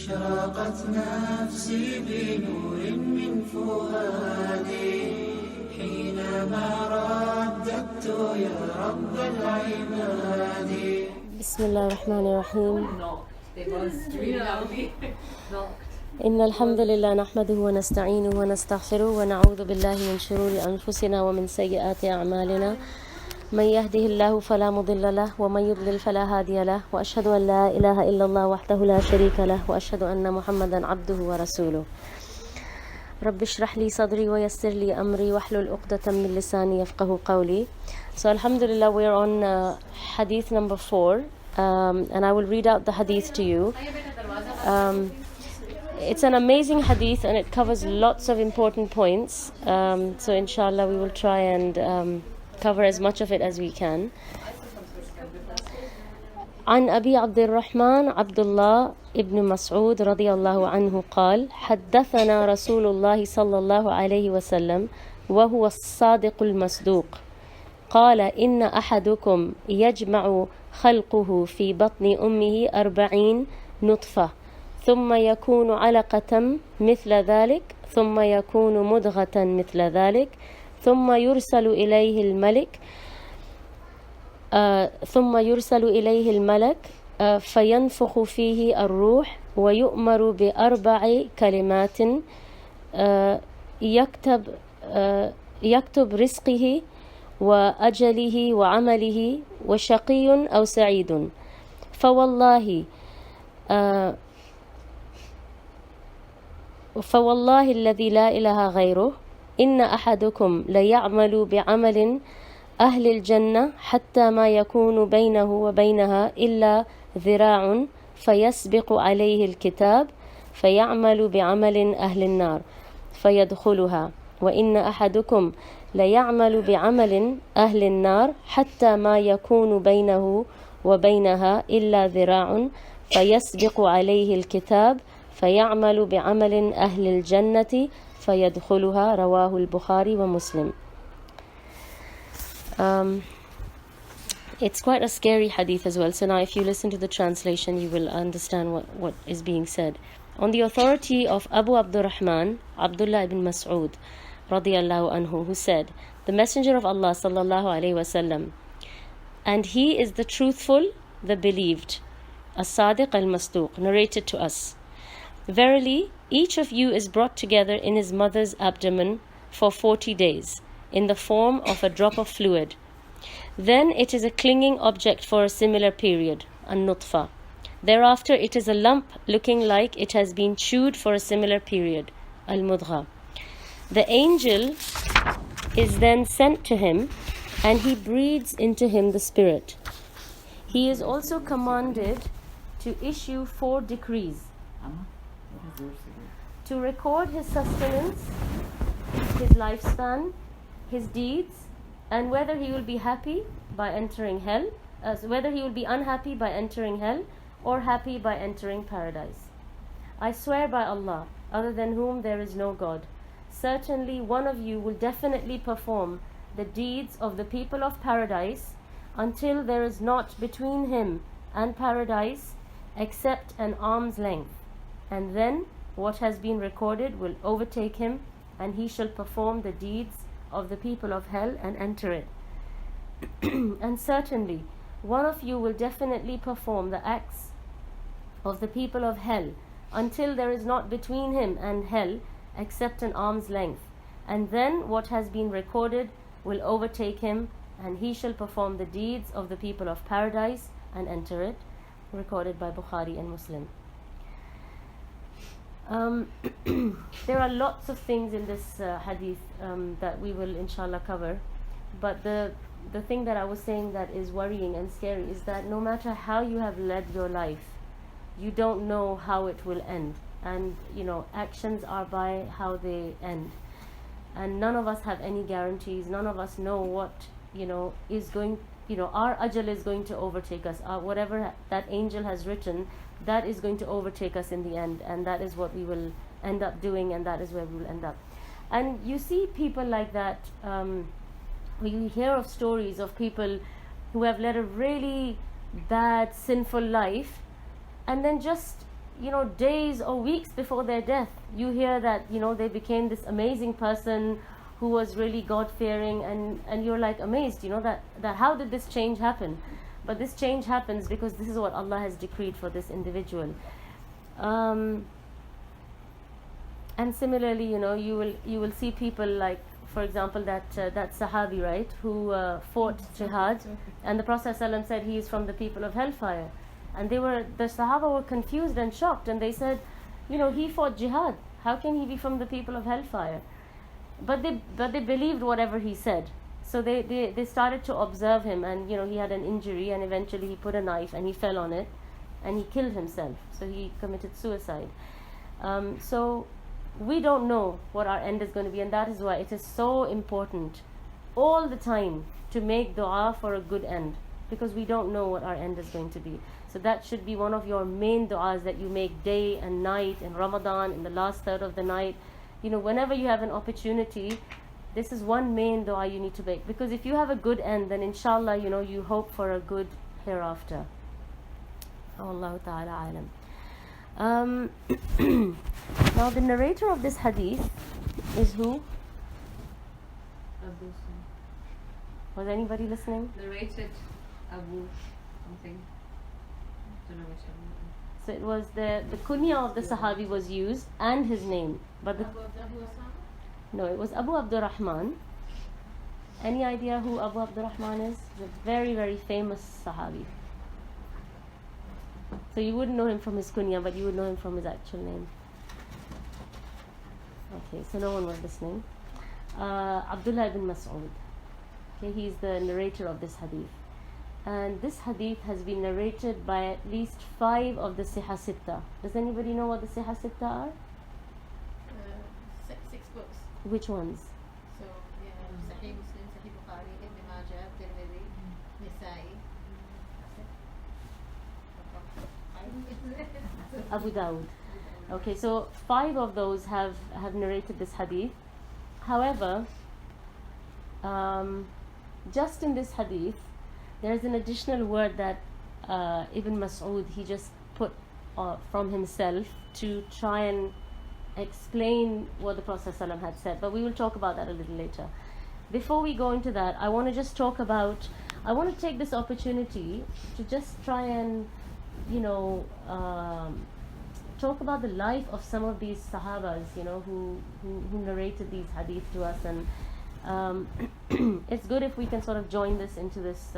أشرقت نفسي بنور من فؤادي حينما رددت يا رب العباد. بسم الله الرحمن الرحيم. إن الحمد لله نحمده ونستعينه ونستغفره ونعوذ بالله من شرور أنفسنا ومن سيئات أعمالنا. من يهده الله فلا مضل له ومن يضلل فلا هادي له، وأشهد أن لا إله إلا الله وحده لا شريك له، وأشهد أن محمدا عبده ورسوله. رب اشرح لي صدري ويسر لي أمري واحلل عقدة من لساني يفقه قولي. So alhamdulillah, we're on hadith number 4, and I will read out the hadith to you. It's an amazing hadith and it covers lots of important points, so inshallah we will try and cover as much of it as we can. عن أبي عبد الرحمن عبد الله ابن مسعود رضي الله عنه قال: حدثنا رسول الله صلى الله عليه وسلم وهو الصادق المصدوق قال: إن أحدكم يجمع خلقه في بطن أمه 40 نطفة ثم يكون علقة مثل ذلك ثم يكون مضغة مثل ذلك ثم يرسل إليه الملك فينفخ فيه الروح ويؤمر ب4 كلمات يكتب رزقه وأجله وعمله وشقي أو سعيد. فوالله الذي لا إله غيره إن أحدكم ليعمل بعمل أهل الجنة حتى ما يكون بينه وبينها إلا ذراع فيسبق عليه الكتاب فيعمل بعمل أهل النار فيدخلها، وإن أحدكم ليعمل بعمل أهل النار حتى ما يكون بينه وبينها إلا ذراع فيسبق عليه الكتاب فيعمل بعمل أهل الجنة فيدخلها. رواه البخاري ومسلم. It's quite a scary hadith as well. So now if you listen to the translation, you will understand what is being said. On the authority of Abu Abdurrahman, Abdullah ibn Mas'ud, radiyallahu anhu, who said, the Messenger of Allah, sallallahu alayhi wasallam, and he is the truthful, the believed, as-sadiq al-masduq, narrated to us: verily, each of you is brought together in his mother's abdomen for 40 days, in the form of a drop of fluid. Then it is a clinging object for a similar period, a nutfa. Thereafter it is a lump looking like it has been chewed for a similar period, al-mudgha. The angel is then sent to him, and he breathes into him the spirit. He is also commanded to issue 4 decrees: to record his sustenance, his lifespan, his deeds, and whether he will be happy by entering hell, whether he will be unhappy by entering hell or happy by entering paradise. I swear by Allah, other than whom there is no God, certainly one of you will definitely perform the deeds of the people of paradise until there is not between him and paradise except an arm's length, and then what has been recorded will overtake him, and he shall perform the deeds of the people of hell and enter it. And certainly one of you will definitely perform the acts of the people of hell until there is not between him and hell except an arm's length, and then what has been recorded will overtake him, and he shall perform the deeds of the people of paradise and enter it. Recorded by Bukhari and Muslim. There are lots of things in this hadith that we will inshallah cover, but the thing that I was saying that is worrying and scary is that no matter how you have led your life, you don't know how it will end, and actions are by how they end, and none of us have any guarantees. None of us know what is going, our ajal is going to overtake us. Whatever that angel has written, that is going to overtake us in the end, and that is what we will end up doing, and that is where we will end up. And you see people like that, you hear of stories of people who have led a really bad, sinful life, and then just days or weeks before their death, you hear that they became this amazing person who was really God-fearing, and you're like amazed, that how did this change happen? But this change happens because this is what Allah has decreed for this individual. And similarly, you will see people like, for example, that Sahabi, right, who fought jihad, and the Prophet ﷺ said he is from the people of hellfire, and the Sahaba were confused and shocked, and they said, he fought jihad. How can he be from the people of hellfire? But they believed whatever he said. So they started to observe him, and he had an injury, and eventually he put a knife and he fell on it, and he killed himself. So he committed suicide. So we don't know what our end is going to be, and that is why it is so important all the time to make dua for a good end, because we don't know what our end is going to be. So that should be one of your main duas that you make day and night in Ramadan, in the last third of the night. Whenever you have an opportunity, this is one main dua you need to make, because if you have a good end, then inshallah, you hope for a good hereafter. Allahu ta'ala alam. Now the narrator of this hadith is who? Abu. Was anybody listening? Narrated Abu something. Don't know which Abu. So it was the kunya of the Sahabi was used and his name, but no, it was Abu Abdurrahman. Any idea who Abu Abdurrahman is? He's a very, very famous Sahabi. So you wouldn't know him from his kunya, but you would know him from his actual name. Okay, so no one was listening. Abdullah ibn Mas'ud. Okay, he's the narrator of this hadith. And this hadith has been narrated by at least 5 of the Sihah Sitta. Does anybody know what the Sihah Sitta are? 6 books. Which ones? So, Sahih Muslim, Sahih Bukhari, Ibn Majah, Tirmidhi, Nisa'i. Abu Dawud. Okay, so 5 of those have narrated this hadith. However, just in this hadith, there's an additional word that Ibn Mas'ud, he just put from himself to try and explain what the Prophet ﷺ had said. But we will talk about that a little later. Before we go into that, I want to just talk about, I want to take this opportunity to just try and, talk about the life of some of these Sahabas, who narrated these hadith to us. And it's good if we can sort of join this into this,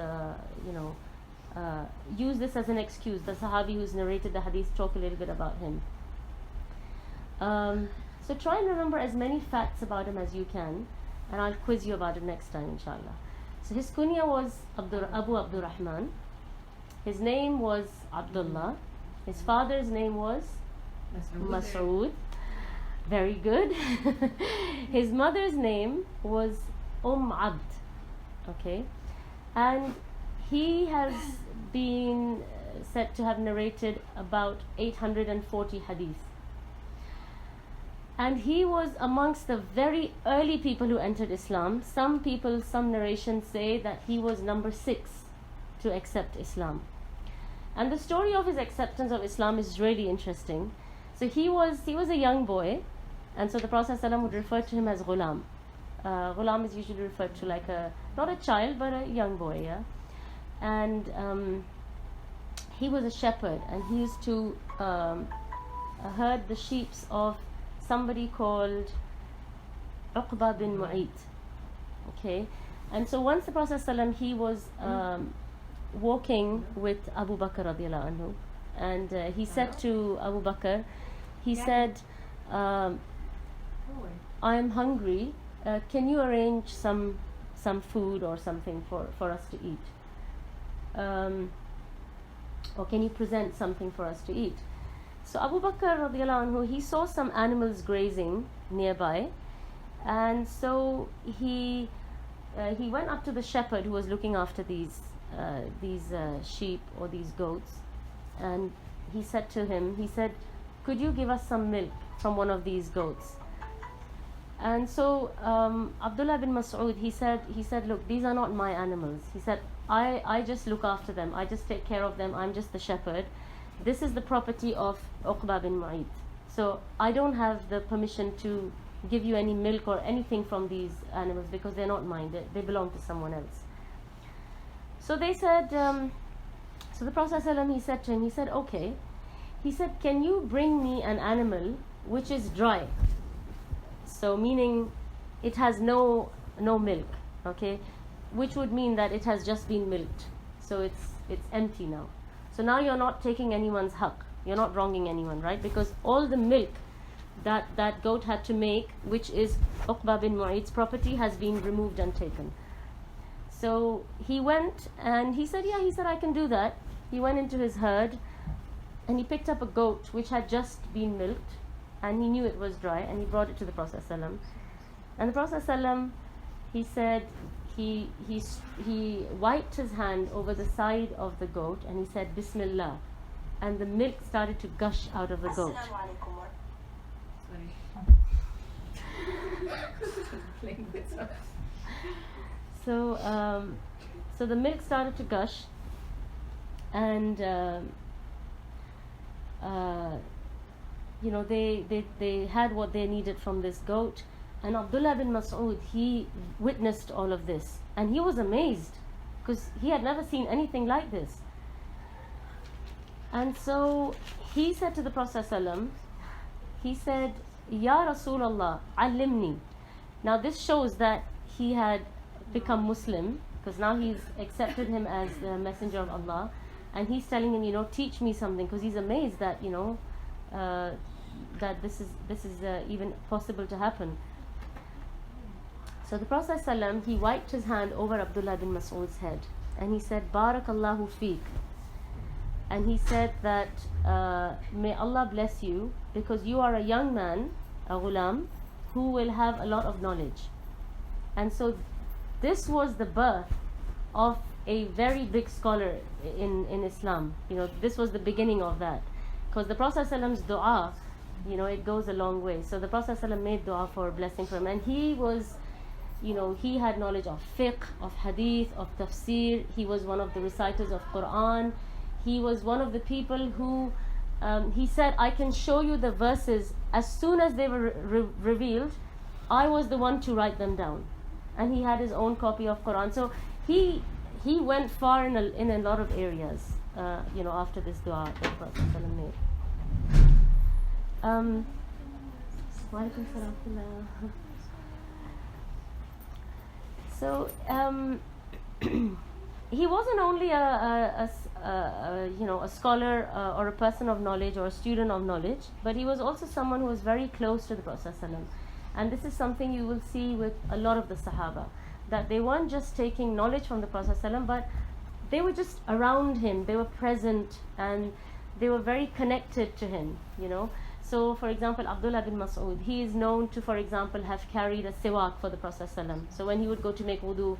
use this as an excuse. The Sahabi who's narrated the hadith, talk a little bit about him. So try and remember as many facts about him as you can, and I'll quiz you about it next time, inshallah. So his kunya was Abu Abdurrahman. His name was Abdullah. His father's name was Mas'ud. Very good. His mother's name was Abd. Okay, and he has been said to have narrated about 840 hadith. And he was amongst the very early people who entered Islam. Some narrations say that he was number 6 to accept Islam. And the story of his acceptance of Islam is really interesting. So he was a young boy, and so the Prophet ﷺ would refer to him as Ghulam. Ghulam is usually referred to like not a child, but a young boy, yeah. And he was a shepherd, and he used to herd the sheep of somebody called Uqba bin Mu'ayt. Okay, and so once the Prophet ﷺ, he was walking with Abu Bakr radiallahu anhu, and he said to Abu Bakr, he said, I am hungry, can you arrange some food or something for us to eat, or can you present something for us to eat? So Abu Bakr radiallahu anhu, he saw some animals grazing nearby, and so he went up to the shepherd who was looking after these sheep or these goats, and he said to him, he said, could you give us some milk from one of these goats? And so Abdullah bin Mas'ud, he said, look, these are not my animals. He said, I just look after them, I just take care of them, I'm just the shepherd. this is the property of Uqba bin Mu'ayt. So I don't have the permission to give you any milk or anything from these animals because they're not mine, they belong to someone else. So they said, so the Prophet ﷺ, he said to him, he said, okay. He said, can you bring me an animal which is dry? So meaning it has no milk, okay? Which would mean that it has just been milked. So it's empty now. So now you're not taking anyone's haqq. You're not wronging anyone, right? Because all the milk that goat had to make, which is Uqba bin Mu'ayt's property, has been removed and taken. So he went and he said, yeah, he said, I can do that. He went into his herd and he picked up a goat which had just been milked and he knew it was dry and he brought it to the Prophet ﷺ. And the Prophet ﷺ, he said, he wiped his hand over the side of the goat and he said, Bismillah. And the milk started to gush out of the goat. Playing this up. So the milk started to gush, and they had what they needed from this goat. And Abdullah bin Mas'ud, he witnessed all of this, and he was amazed because he had never seen anything like this. And so he said to the Prophet ﷺ, he said, Ya Rasulullah, allimni. Now this shows that he had become Muslim, because now he's accepted him as the messenger of Allah, and he's telling him, teach me something, because he's amazed that that this is even possible to happen. So the Prophet ﷺ, he wiped his hand over Abdullah bin Mas'ud's head and he said, Barakallahu feek. And he said that may Allah bless you, because you are a young man, a ghulam, who will have a lot of knowledge. And so this was the birth of a very big scholar in Islam. This was the beginning of that, because the Prophet ﷺ's dua, it goes a long way. So the Prophet ﷺ made dua for blessing for him, and he was, he had knowledge of fiqh, of hadith, of tafsir. He was one of the reciters of Quran. He was one of the people who, he said, I can show you the verses as soon as they were revealed. I was the one to write them down, and he had his own copy of Quran. So he went far in a lot of areas, after this dua that the Prophet ﷺ made. So he wasn't only a scholar or a person of knowledge or a student of knowledge, but he was also someone who was very close to the Prophet ﷺ. And this is something you will see with a lot of the Sahaba, that they weren't just taking knowledge from the Prophet ﷺ, but they were just around him, they were present, and they were very connected to him, So for example, Abdullah bin Mas'ud, he is known to, for example, have carried a siwak for the Prophet ﷺ. So when he would go to make wudu,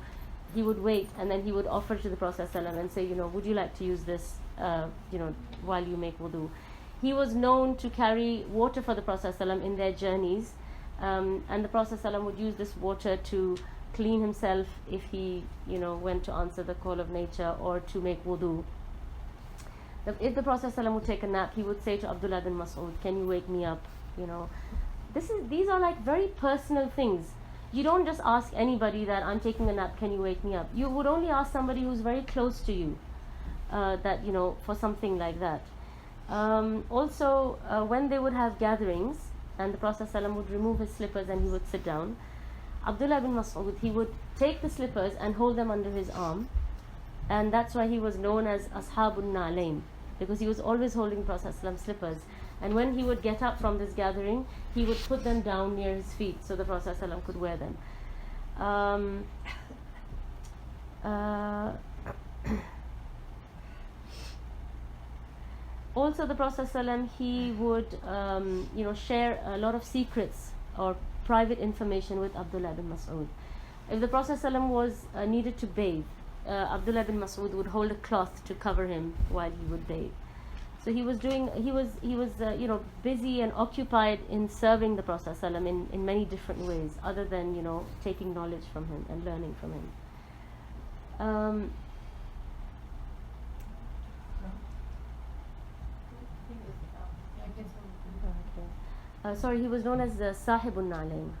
he would wait and then he would offer to the Prophet ﷺ and say, would you like to use this, while you make wudu. He was known to carry water for the Prophet ﷺ in their journeys, and the Prophet ﷺ would use this water to clean himself if he, went to answer the call of nature or to make wudu. If the Prophet ﷺ would take a nap, he would say to Abdullah bin Mas'ud, can you wake me up? These are like very personal things. You don't just ask anybody that I'm taking a nap, can you wake me up? You would only ask somebody who's very close to you, for something like that. Also, when they would have gatherings and the Prophet ﷺ would remove his slippers and he would sit down, Abdullah bin Mas'ud, he would take the slippers and hold them under his arm, and that's why he was known as Ashabun Na'lain, because he was always holding Prophet ﷺ's slippers. And when he would get up from this gathering, he would put them down near his feet so the Prophet ﷺ could wear them. Also, the Prophet ﷺ, he would share a lot of secrets or private information with Abdullah bin Mas'ud. If the Prophet ﷺ was needed to bathe, Abdullah bin Mas'ud would hold a cloth to cover him while he would bathe. So he was busy and occupied in serving the Prophet ﷺ in many different ways, other than taking knowledge from him and learning from him. Sorry, he was known as Sahibun Na'lain.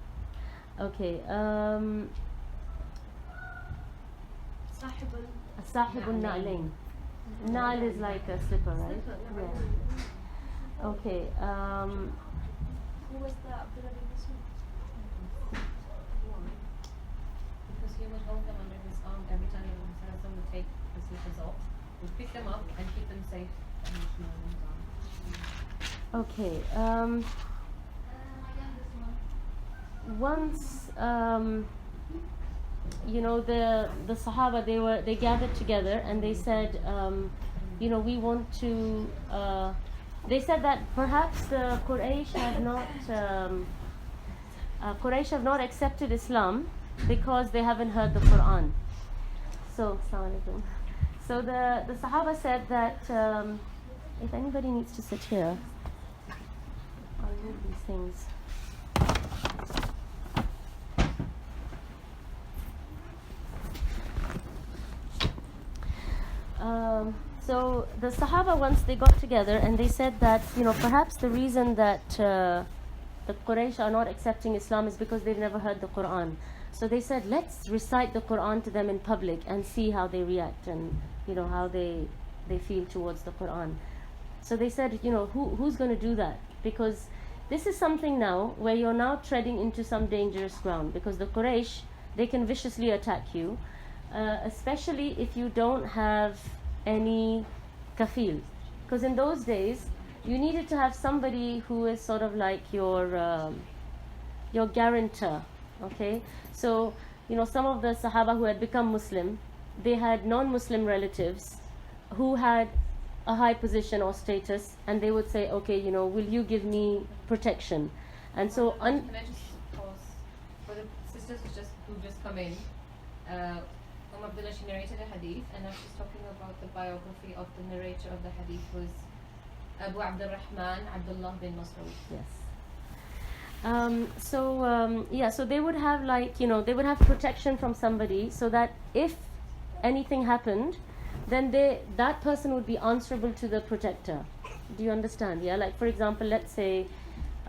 Okay. Sahibun Na'lain. Na'al is like a slipper, right? Yeah. Okay. Who was the Abdullah bin Mas'ud? Because he would hold them under his arm every time the Prophet would take the slippers off, would pick them up and keep them safe under his arm. Okay. Once, you know, the Sahaba, they gathered together and they said, you know, we want to. They said that perhaps the Quraysh have not accepted Islam because they haven't heard the Quran. So, Assalamu alaikum. So the Sahaba said that if anybody needs to sit here, I'll move these things. So the Sahaba, once they got together and they said that, you know, perhaps the reason that the Quraysh are not accepting Islam is because they've never heard the Quran. So they said, let's recite the Quran to them in public and see how they react and, you know, how they feel towards the Quran. So they said, you know, who's going to do that? Because this is something now where you're now treading into some dangerous ground, because the Quraysh, they can viciously attack you, especially if you don't have any kafil. Because in those days, you needed to have somebody who is sort of like your guarantor, okay? So, you know, some of the Sahaba who had become Muslim, they had non-Muslim relatives who had a high position or status, and they would say, okay, you know, will you give me protection? And so, Can I just pause? For the sisters who just come in, Abdullah, she narrated a hadith, and now she's talking about the biography of the narrator of the hadith, was Abu Abdurrahman Abdullah bin Mas'ud. Yes. So they would have, like, you know, they would have protection from somebody, so that if anything happened, then that person would be answerable to the protector. Do you understand? Yeah, like for example, let's say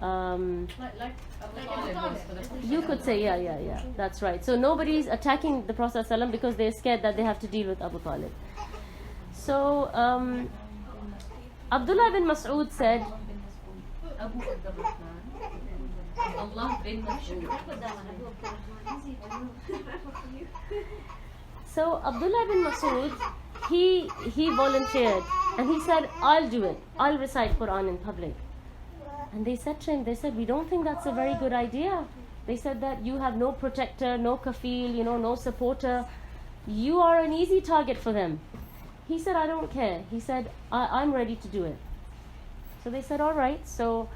Like Abu Talib was for the Prophet. you could say, yeah, that's right. So nobody's attacking the Prophet ﷺ because they're scared that they have to deal with Abu Talib. So Abdullah bin Mas'ud said, Abu Abdurrahman Allah bin Mas'ud. So Abdullah bin Mas'ud, he volunteered and he said, I'll do it. I'll recite Quran in public. And they said to him, we don't think that's a very good idea. They said that you have no protector, no kafil, you know, no supporter. You are an easy target for them. He said, I don't care. He said, I'm ready to do it. So they said, all right. So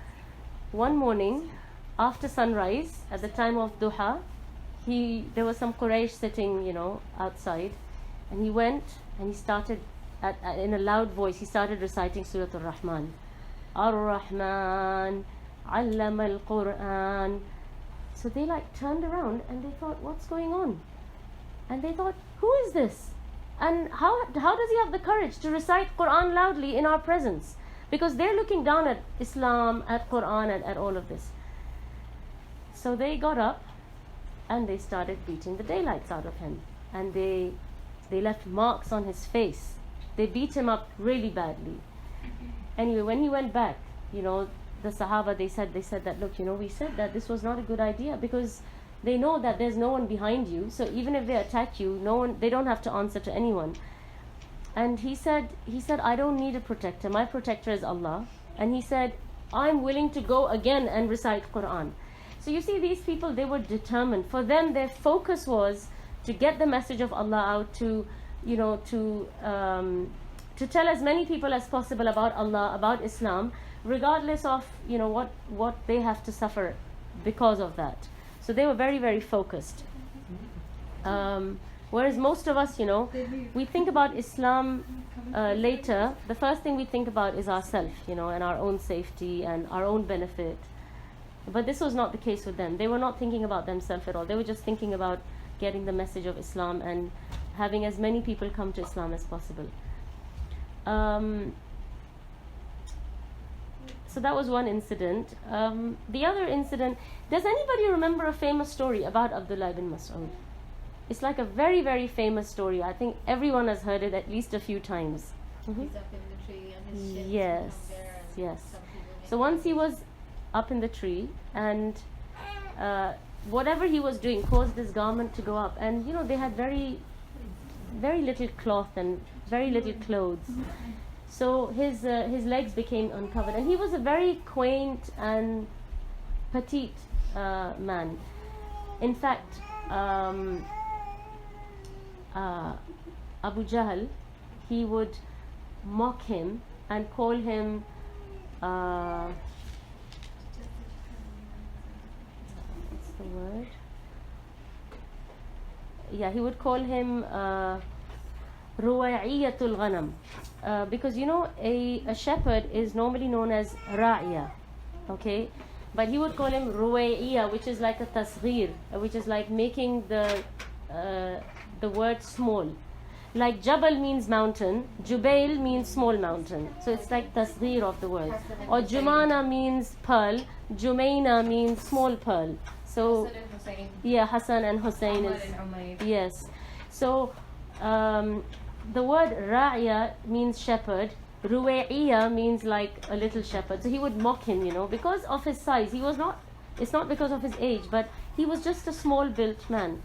one morning, after sunrise, at the time of duha, there was some Quraysh sitting, you know, outside. And he went and he started, in a loud voice, he started reciting Surah Al-Rahman. Ar-Rahman, Allama al-Quran. So they like turned around and they thought, what's going on? And they thought, who is this? And how does he have the courage to recite Quran loudly in our presence? Because they're looking down at Islam, at Quran, and at all of this. So they got up and they started beating the daylights out of him. And they left marks on his face. They beat him up really badly. Anyway, when he went back, you know, the Sahaba, they said that, look, you know, we said that this was not a good idea, because they know that there's no one behind you. So even if they attack you, they don't have to answer to anyone. And he said, I don't need a protector. My protector is Allah. And he said, I'm willing to go again and recite Quran. So you see, these people, they were determined. For them, their focus was to get the message of Allah out, to, you know, to tell as many people as possible about Allah, about Islam, regardless of, you know, what they have to suffer because of that. So they were very, very focused. Whereas most of us, you know, we think about Islam later. The first thing we think about is ourselves, you know, and our own safety and our own benefit. But this was not the case with them. They were not thinking about themselves at all. They were just thinking about getting the message of Islam and having as many people come to Islam as possible. So that was one incident. The other incident, does anybody remember a famous story about Abdullah ibn Mas'ud? It's like a very, very famous story. I think everyone has heard it at least a few times. Mhm. He's up in the tree and his shins Yes, come there and yes. some people make So once he was up in the tree, and whatever he was doing caused his garment to go up. And you know, they had very, very little cloth and very little clothes. So his legs became uncovered, and he was a very quaint and petite man. In fact, Abu Jahl, he would mock him and call him what's the word? Yeah, he would call him Ruwaiyatul Ghanam, because you know a shepherd is normally known as Ra'iya, okay, but he would call him Ruwaiya, which is like a tasghir, which is like making the word small. Like Jabal means mountain, Jubail means small mountain, so it's like tasghir of the word. Or Jumana means pearl, Jumaina means small pearl. So Hassan and Hussein. yeah, Hassan and Hussein Umar is and Umayr. yes. So the word Ra'iya means shepherd. Ruwaiya means like a little shepherd. So he would mock him, you know, because of his size. He was not. It's not because of his age, but he was just a small-built man.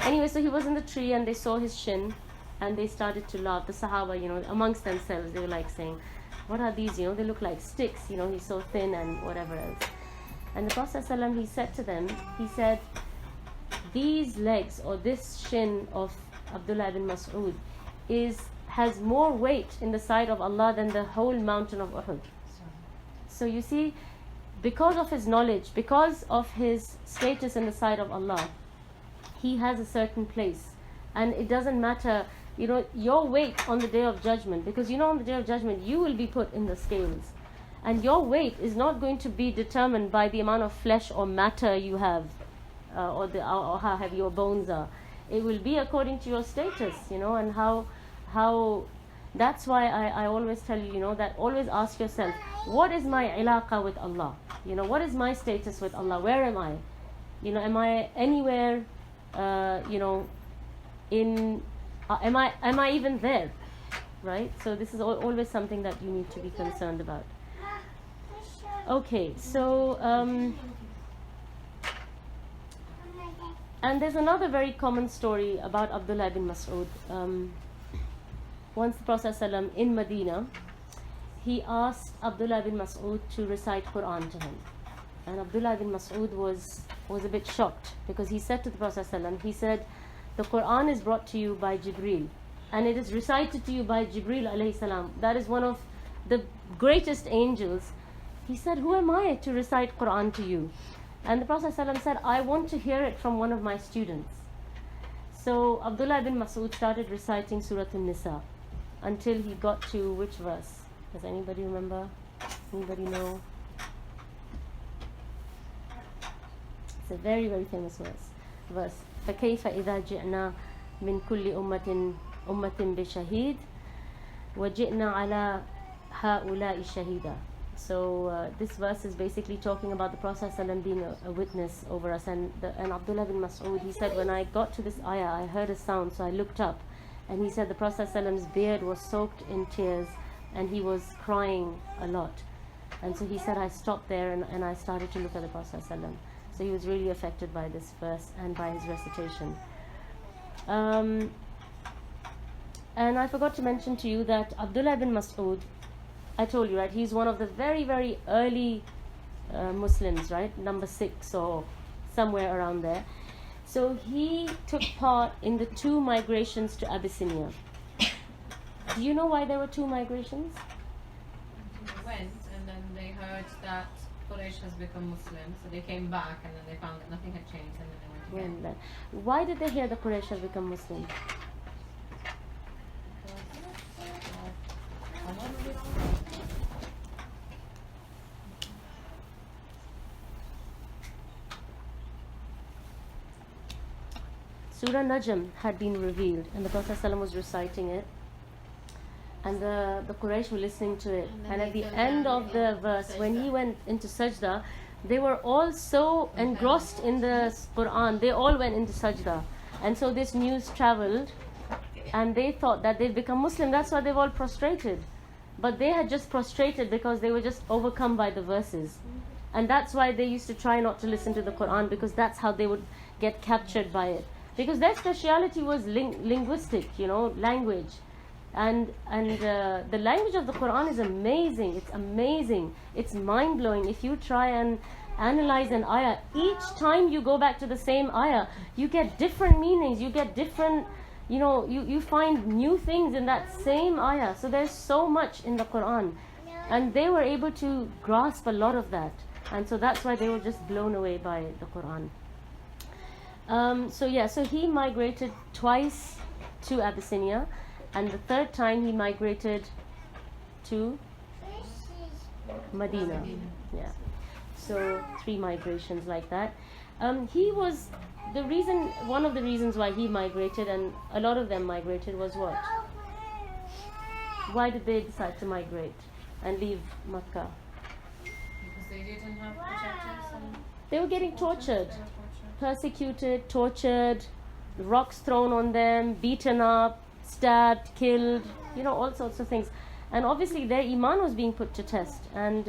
Anyway, so he was in the tree, and they saw his shin, and they started to laugh. The Sahaba, you know, amongst themselves, they were like saying, "What are these? You know, they look like sticks. You know, he's so thin and whatever else." And the Prophet ﷺ, he said to them, he said, "These legs or this shin of Abdullah ibn Mas'ud has more weight in the sight of Allah than the whole mountain of Uhud." So you see, because of his knowledge, because of his status in the sight of Allah, he has a certain place. And it doesn't matter, you know, your weight on the day of judgment, because you know on the day of judgment you will be put in the scales. And your weight is not going to be determined by the amount of flesh or matter you have, or how heavy your bones are. It will be according to your status, you know, and how that's why I always tell you, you know, that always ask yourself, what is my ilaqa with Allah? You know, what is my status with Allah? Where am I? You know, am I anywhere, you know, am I even there? Right? So this is always something that you need to be concerned about. Okay, so and there's another very common story about Abdullah ibn Mas'ud. Once the Prophet ﷺ in Medina, he asked Abdullah ibn Mas'ud to recite Quran to him. And Abdullah ibn Mas'ud was a bit shocked, because he said to the Prophet ﷺ, he said, "The Quran is brought to you by Jibreel, and it is recited to you by Jibreel alayhi salam. That is one of the greatest angels." He said, "Who am I to recite Quran to you?" And the Prophet ﷺ said, "I want to hear it from one of my students." So Abdullah ibn Mas'ud started reciting Surah An-Nisa until he got to which verse? Does anybody remember? Anybody know? It's a very, very famous verse. فَكَيْفَ إِذَا جِئْنَا مِنْ كُلِّ أُمَّةٍ بِشَهِيدٍ وَجِئْنَا عَلَى هَؤُلَاءِ شَهِيدًا. So this verse is basically talking about the Prophet ﷺ being a witness over us. And Abdullah bin Mas'ud, he said, when I got to this ayah, I heard a sound, so I looked up. And he said the Prophet ﷺ's beard was soaked in tears, and he was crying a lot. And so he said, I stopped there and I started to look at the Prophet ﷺ. So he was really affected by this verse and by his recitation. And I forgot to mention to you that Abdullah bin Mas'ud, I told you, right, he's one of the very, very early Muslims, right, number 6 or somewhere around there. So he took part in the 2 migrations to Abyssinia. Do you know why there were 2 migrations? They went, and then they heard that Quraysh has become Muslim, so they came back, and then they found that nothing had changed, and then they went again. Why did they hear that Quraysh has become Muslim? Surah Najm had been revealed, and the Prophet ﷺ was reciting it. And the Quraysh were listening to it. And then And at they the fell end down of the in verse, when sajda. he went into sajda, they were all so engrossed in the Quran, they all went into sajda. And so this news traveled, and they thought that they'd become Muslim. That's why they've all prostrated. But they had just prostrated because they were just overcome by the verses. And that's why they used to try not to listen to the Quran, because that's how they would get captured by it. Because their speciality was linguistic, language. And the language of the Quran is amazing. It's amazing. It's mind-blowing. If you try and analyze an ayah, each time you go back to the same ayah, you get different meanings. You get different, you find new things in that same ayah. So there's so much in the Quran. And they were able to grasp a lot of that. And so that's why they were just blown away by the Quran. So he migrated twice to Abyssinia, and the third time he migrated to Medina. Yeah. So 3 migrations like that. One of the reasons why he migrated, and a lot of them migrated, was what? Why did they decide to migrate and leave Makkah? Because they didn't have protectors and They were getting tortured, they were tortured. persecuted, tortured, rocks thrown on them, beaten up, stabbed, killed, all sorts of things. And obviously their iman was being put to test. And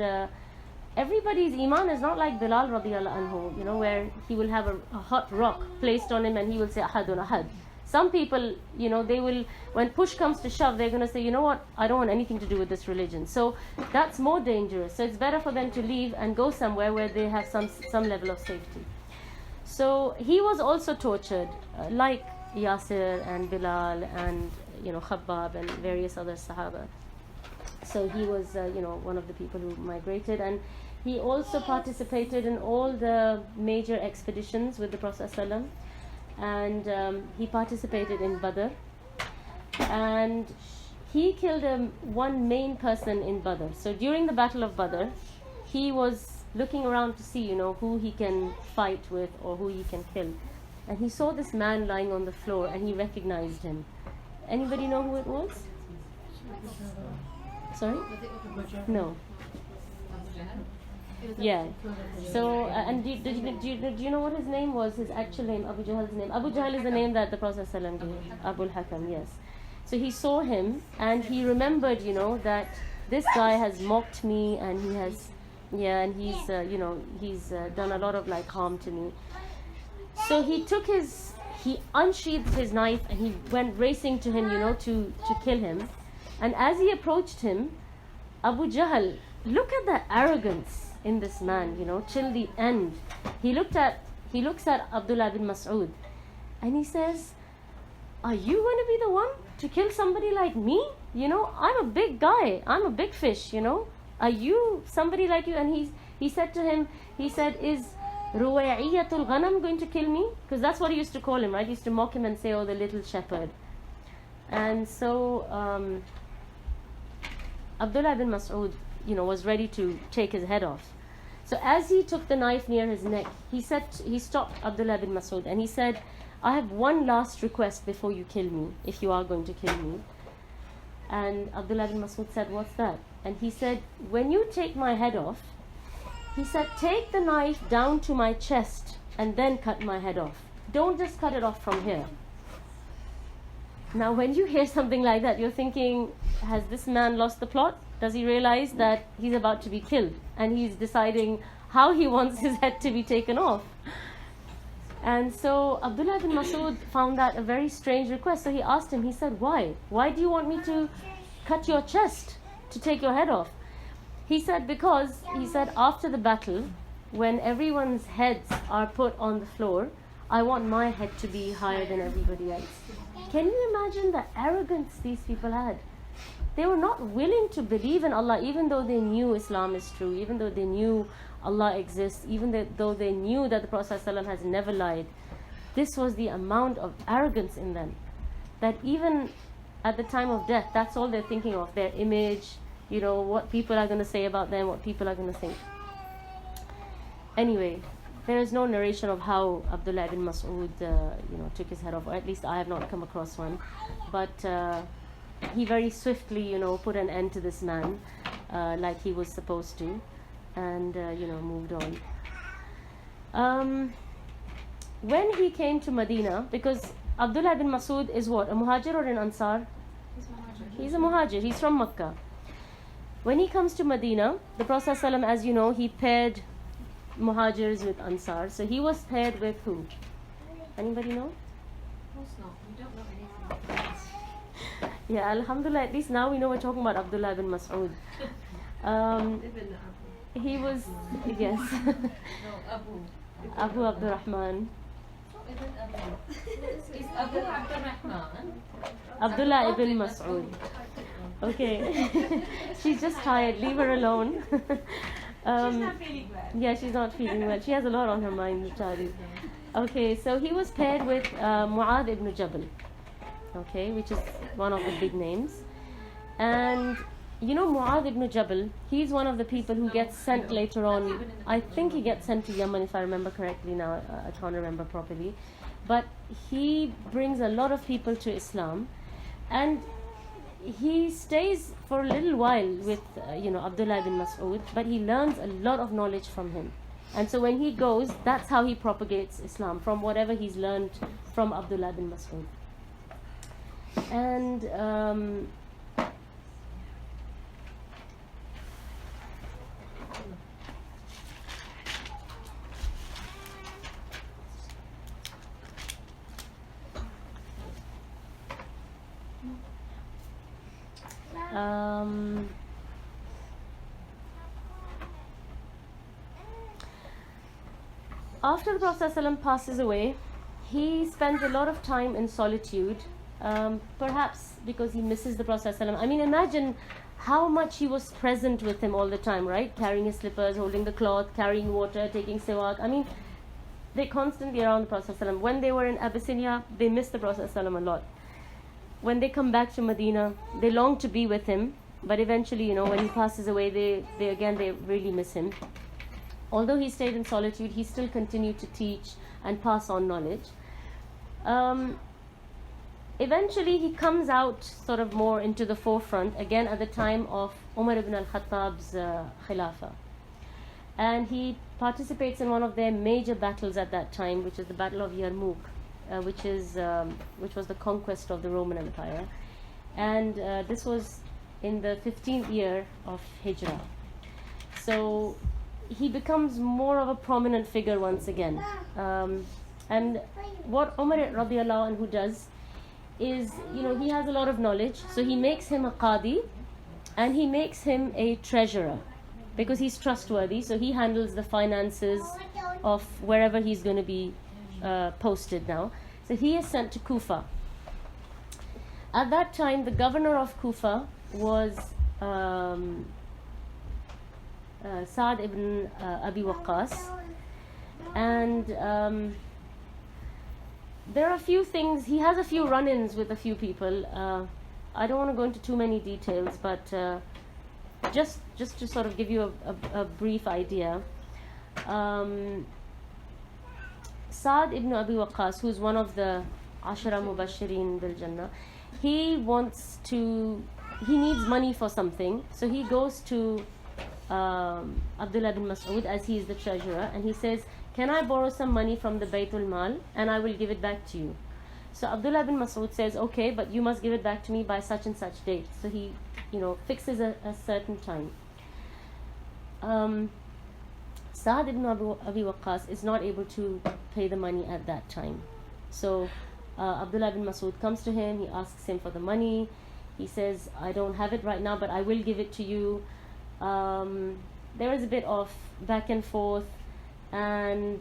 everybody's iman is not like Bilal radiallahu anhu, where he will have a hot rock placed on him and he will say ahadun ahad. Some people, they will, when push comes to shove, they're going to say, you know what, I don't want anything to do with this religion. So that's more dangerous. So it's better for them to leave and go somewhere where they have some level of safety. So he was also tortured, like Yasir and Bilal and Khabbab and various other Sahaba. So he was one of the people who migrated, and he also participated in all the major expeditions with the Prophet ﷺ, and he participated in Badr, and he killed one main person in Badr. So during the Battle of Badr, he was looking around to see who he can fight with or who he can kill, and he saw this man lying on the floor and he recognized him. Anybody know who it was? Sorry? No. Yeah. So, and do you know what his name was? His actual name, Abu Jahl's name. Abu Jahl is the name that the Prophet ﷺ gave. Abu al-Hakam, yes. So he saw him and he remembered, that this guy has mocked me and he has, and he's done a lot of harm to me. So he unsheathed his knife and he went racing to him, to kill him. And as he approached him, Abu Jahl, look at the arrogance in this man, till the end. He looks at Abdullah bin Mas'ud and he says, are you going to be the one to kill somebody like me? I'm a big guy, I'm a big fish, Are you somebody like you? And he said to him, is Ruwaiyatul Ghanam going to kill me? Because that's what he used to call him, right? He used to mock him and say, oh, the little shepherd. And so Abdullah bin Mas'ud, was ready to take his head off. So as he took the knife near his neck, he stopped Abdullah bin Mas'ud and he said, I have one last request before you kill me, if you are going to kill me. And Abdullah bin Mas'ud said, what's that? And he said, when you take my head off, he said, take the knife down to my chest and then cut my head off. Don't just cut it off from here. Now when you hear something like that, you're thinking, has this man lost the plot? Does he realize that he's about to be killed? And he's deciding how he wants his head to be taken off. And so Abdullah bin Mas'ud found that a very strange request. So he asked him, he said, why? Why do you want me to cut your chest to take your head off? He said, because, after the battle, when everyone's heads are put on the floor, I want my head to be higher than everybody else. Can you imagine the arrogance these people had? They were not willing to believe in Allah, even though they knew Islam is true, even though they knew Allah exists, even though they knew that the Prophet ﷺ has never lied. This was the amount of arrogance in them, that even at the time of death, that's all they're thinking of, their image, what people are going to say about them, what people are going to think. Anyway, there is no narration of how Abdullah bin Mas'ud, took his head off, or at least I have not come across one. But he very swiftly, put an end to this man, like he was supposed to, and moved on. When he came to Medina, because Abdullah ibn Mas'ud is what, a muhajir or an ansar? He's a muhajir, he's from Makkah. When he comes to Medina, the Prophet ﷺ, as you know, he paired muhajirs with ansar. So he was paired with who? Anybody know? Of course not. We don't know anything. Yeah, alhamdulillah, at least now we know we're talking about Abdullah ibn Mas'ud. Ibn He was, yes, No, Abu. Abu Abdurrahman. Ibn Abu. Is Abu Abdurrahman? Abdullah ibn Mas'ud. Okay. She's just tired, leave her alone. She's not feeling well. Yeah, she's not feeling well. She has a lot on her mind, Chari. Okay, so he was paired with Mu'adh ibn Jabal, okay, which is one of the big names. And Mu'adh ibn Jabal, he's one of the people who gets sent later on. I think he gets sent to Yemen, if I remember correctly now. I can't remember properly. But he brings a lot of people to Islam. And he stays for a little while with, Abdullah ibn Mas'ud, but he learns a lot of knowledge from him. And so when he goes, that's how he propagates Islam, from whatever he's learned from Abdullah ibn Mas'ud. And after the Prophet ﷺ passes away, he spends a lot of time in solitude, perhaps because he misses the Prophet ﷺ. I mean, imagine how much he was present with him all the time, right? Carrying his slippers, holding the cloth, carrying water, taking siwak. I mean, they're constantly around the Prophet ﷺ. When they were in Abyssinia, they missed the Prophet ﷺ a lot. When they come back to Medina, they long to be with him, but eventually, when he passes away, they really miss him. Although he stayed in solitude, he still continued to teach and pass on knowledge. Eventually, he comes out sort of more into the forefront, again at the time of Umar ibn al-Khattab's Khilafah. And he participates in one of their major battles at that time, which is the Battle of Yarmouk, which was the conquest of the Roman Empire. And this was in the 15th year of Hijrah. So he becomes more of a prominent figure once again. And what Umar radiallahu anhu does is, he has a lot of knowledge, so he makes him a qadi and he makes him a treasurer because he's trustworthy, so he handles the finances of wherever he's going to be posted now. So he is sent to Kufa. At that time, the governor of Kufa was Sa'd ibn Abi Waqqas, and there are a few things, he has a few run-ins with a few people. I don't want to go into too many details, but just to sort of give you a brief idea. Sa'd ibn Abi Waqqas, who's one of the Ashara Mubashirin bil Jannah, he needs money for something, so he goes to Abdullah ibn Mas'ud, as he is the treasurer, and he says, can I borrow some money from the Baytul Mal and I will give it back to you? So Abdullah ibn Mas'ud says, okay, but you must give it back to me by such and such date. So he fixes a certain time. Sa'd ibn Abi Waqqas is not able to pay the money at that time. So Abdullah ibn Mas'ud comes to him, he asks him for the money. He says, I don't have it right now, but I will give it to you. There is a bit of back and forth, and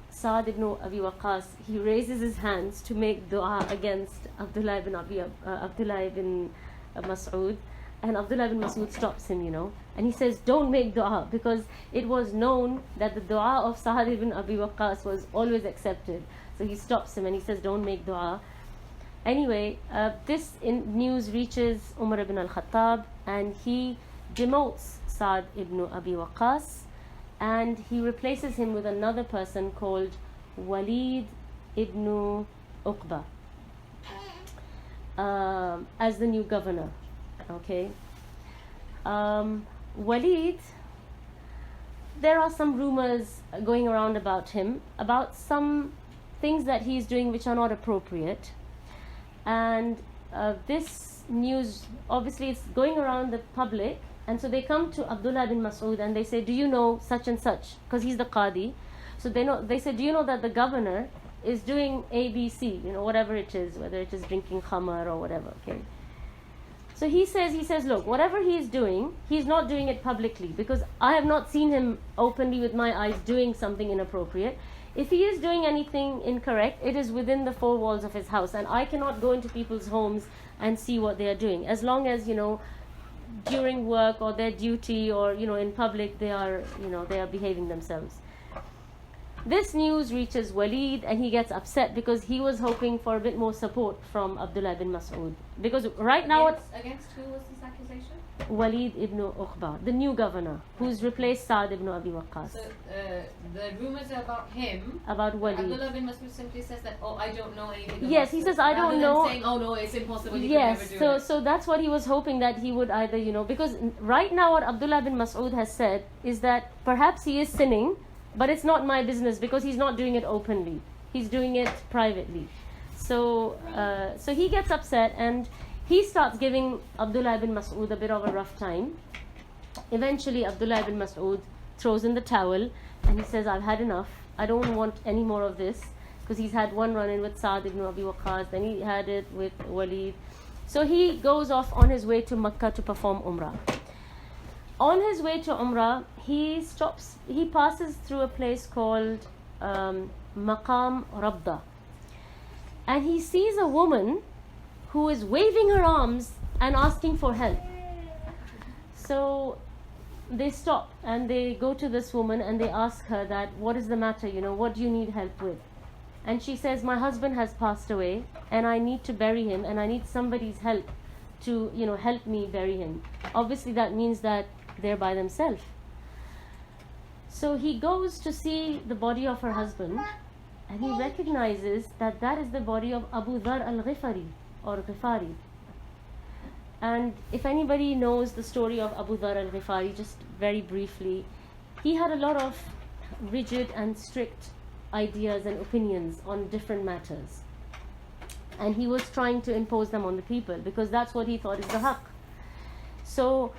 Sa'd ibn Abi Waqqas, he raises his hands to make dua against Abdullah ibn Mas'ud, and Abdullah ibn Mas'ud stops him, and he says, don't make dua, because it was known that the dua of Sa'd ibn Abi Waqqas was always accepted. So he stops him and he says, don't make dua. Anyway, this news reaches Umar ibn al-Khattab, and he demotes Sa'd ibn Abi Waqqas, and he replaces him with another person called Walid ibn Uqba. as the new governor. Okay. Walid, there are some rumors going around about him, about some things that he is doing which are not appropriate. And this news, obviously it's going around the public, and so they come to Abdullah bin Mas'ud and they say, do you know such and such? Because he's the Qadi. So they say, do you know that the governor is doing ABC, whatever it is, whether it is drinking khamar or whatever, okay? So he says, look, whatever he is doing, he's not doing it publicly, because I have not seen him openly with my eyes doing something inappropriate. If he is doing anything incorrect, it is within the four walls of his house, and I cannot go into people's homes and see what they are doing. As long as, during work or their duty or, in public, they are behaving themselves. This news reaches Walid and he gets upset because he was hoping for a bit more support from Abdullah bin Mas'ud. Because right now... Against who was this accusation? Walid ibn Uqba, the new governor, who's replaced Sa'd ibn Abi Waqqas. So the rumors are about him. About Walid. Abdullah bin Mas'ud simply says that, I don't know anything about Yes, he says, I don't know. Rather than saying, no, it's impossible, he yes, could never do it. So that's what he was hoping, that he would either, because right now what Abdullah bin Mas'ud has said is that perhaps he is sinning, but it's not my business because he's not doing it openly. He's doing it privately. So he gets upset and he starts giving Abdullah ibn Mas'ud a bit of a rough time. Eventually Abdullah ibn Mas'ud throws in the towel and he says, I've had enough. I don't want any more of this, because he's had one run-in with Sa'd ibn Abi Waqqas, then he had it with Walid. So he goes off on his way to Makkah to perform Umrah. On his way to Umrah, he passes through a place called Maqam Rabda. And he sees a woman who is waving her arms and asking for help. So they stop and they go to this woman and they ask her that, what is the matter, what do you need help with? And she says, my husband has passed away and I need to bury him and I need somebody's help to, help me bury him. Obviously that means that they're by themselves. So he goes to see the body of her husband and he recognizes that that is the body of Abu Dhar al-Ghifari or Ghifari. And if anybody knows the story of Abu Dhar al-Ghifari, just very briefly, he had a lot of rigid and strict ideas and opinions on different matters. And he was trying to impose them on the people because that's what he thought is the haqq. So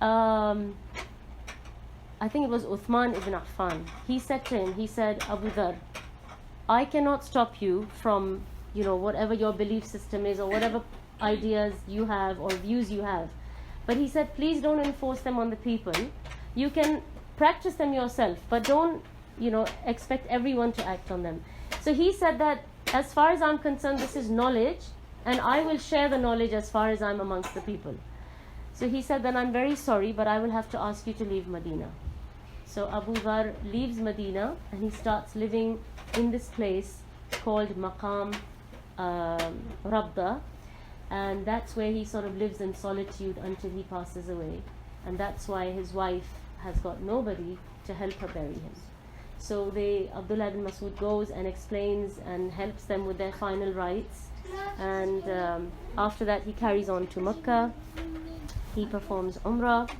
I think it was Uthman ibn Affan. He said to him, Abu Dhar, I cannot stop you from, whatever your belief system is or whatever ideas you have or views you have. But he said, please don't enforce them on the people. You can practice them yourself, but don't, expect everyone to act on them. So he said that as far as I'm concerned, this is knowledge, and I will share the knowledge as far as I'm amongst the people. So he said, then I'm very sorry, but I will have to ask you to leave Medina. So Abu Dhar leaves Medina and he starts living in this place called Maqam Rabda, and that's where he sort of lives in solitude until he passes away. And that's why his wife has got nobody to help her bury him. So Abdullah ibn Mas'ud goes and explains and helps them with their final rites, and after that he carries on to Makkah. He performs Umrah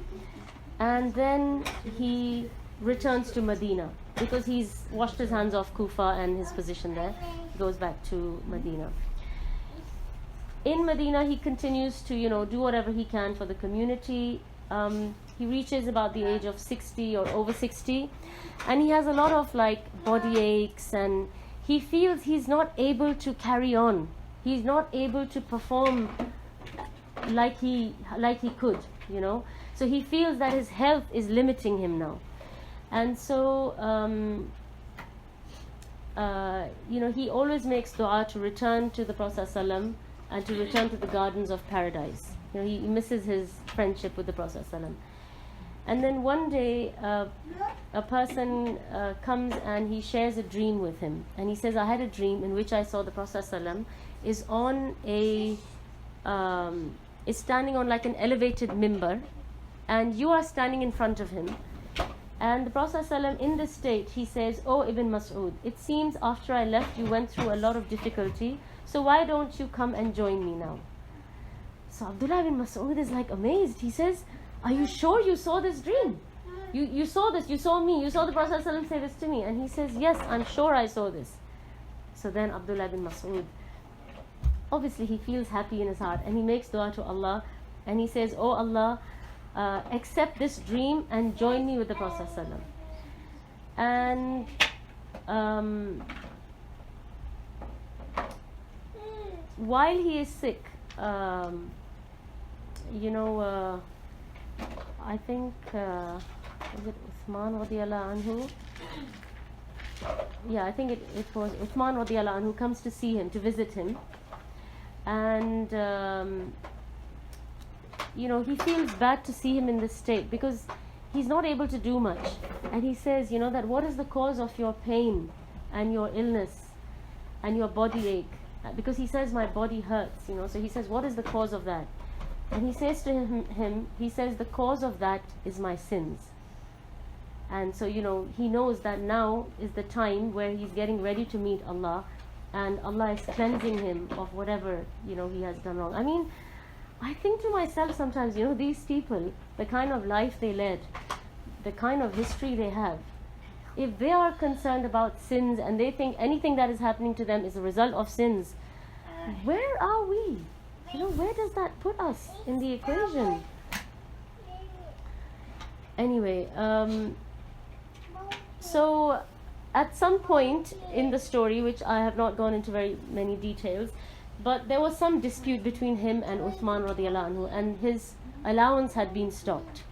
and then he returns to Medina because he's washed his hands off Kufa and his position there. He goes back to Medina. In Medina he continues to do whatever he can for the community. He reaches about the age of 60 or over 60 and he has a lot of body aches and he feels he's not able to carry on. He's not able to perform like he could, So he feels that his health is limiting him now. And so, he always makes dua to return to the Prophet ﷺ and to return to the gardens of paradise. He misses his friendship with the Prophet ﷺ. And then one day, a person comes and he shares a dream with him. And he says, I had a dream in which I saw the Prophet ﷺ is standing on an elevated mimbar, and you are standing in front of him. And the Prophet ﷺ in this state, he says, Oh Ibn Mas'ud, it seems after I left you went through a lot of difficulty, so why don't you come and join me now? So Abdullah bin Mas'ud is like amazed. He says, are you sure you saw this dream? You saw this, you saw me, you saw the Prophet ﷺ say this to me. And he says, yes, I'm sure I saw this. So then Abdullah bin Mas'ud, obviously he feels happy in his heart, and he makes dua to Allah, and he says, oh Allah, accept this dream and join me with the Prophet ﷺ. And while he is sick, I think is it Uthman radiallahu anhu? Yeah, I think it was Uthman radiallahu anhu comes to see him, to visit him, and he feels bad to see him in this state because he's not able to do much. And he says, that what is the cause of your pain and your illness and your body ache? Because he says, my body hurts, so he says, what is the cause of that? And he says to him, he says, the cause of that is my sins. And so, he knows that now is the time where he's getting ready to meet Allah, and Allah is cleansing him of whatever, he has done wrong. I mean, I think to myself sometimes, these people, the kind of life they led, the kind of history they have, if they are concerned about sins and they think anything that is happening to them is a result of sins, where are we? Where does that put us in the equation? Anyway, so at some point in the story, which I have not gone into very many details, but there was some dispute between him and Uthman radiallahu anhu, and his allowance had been stopped.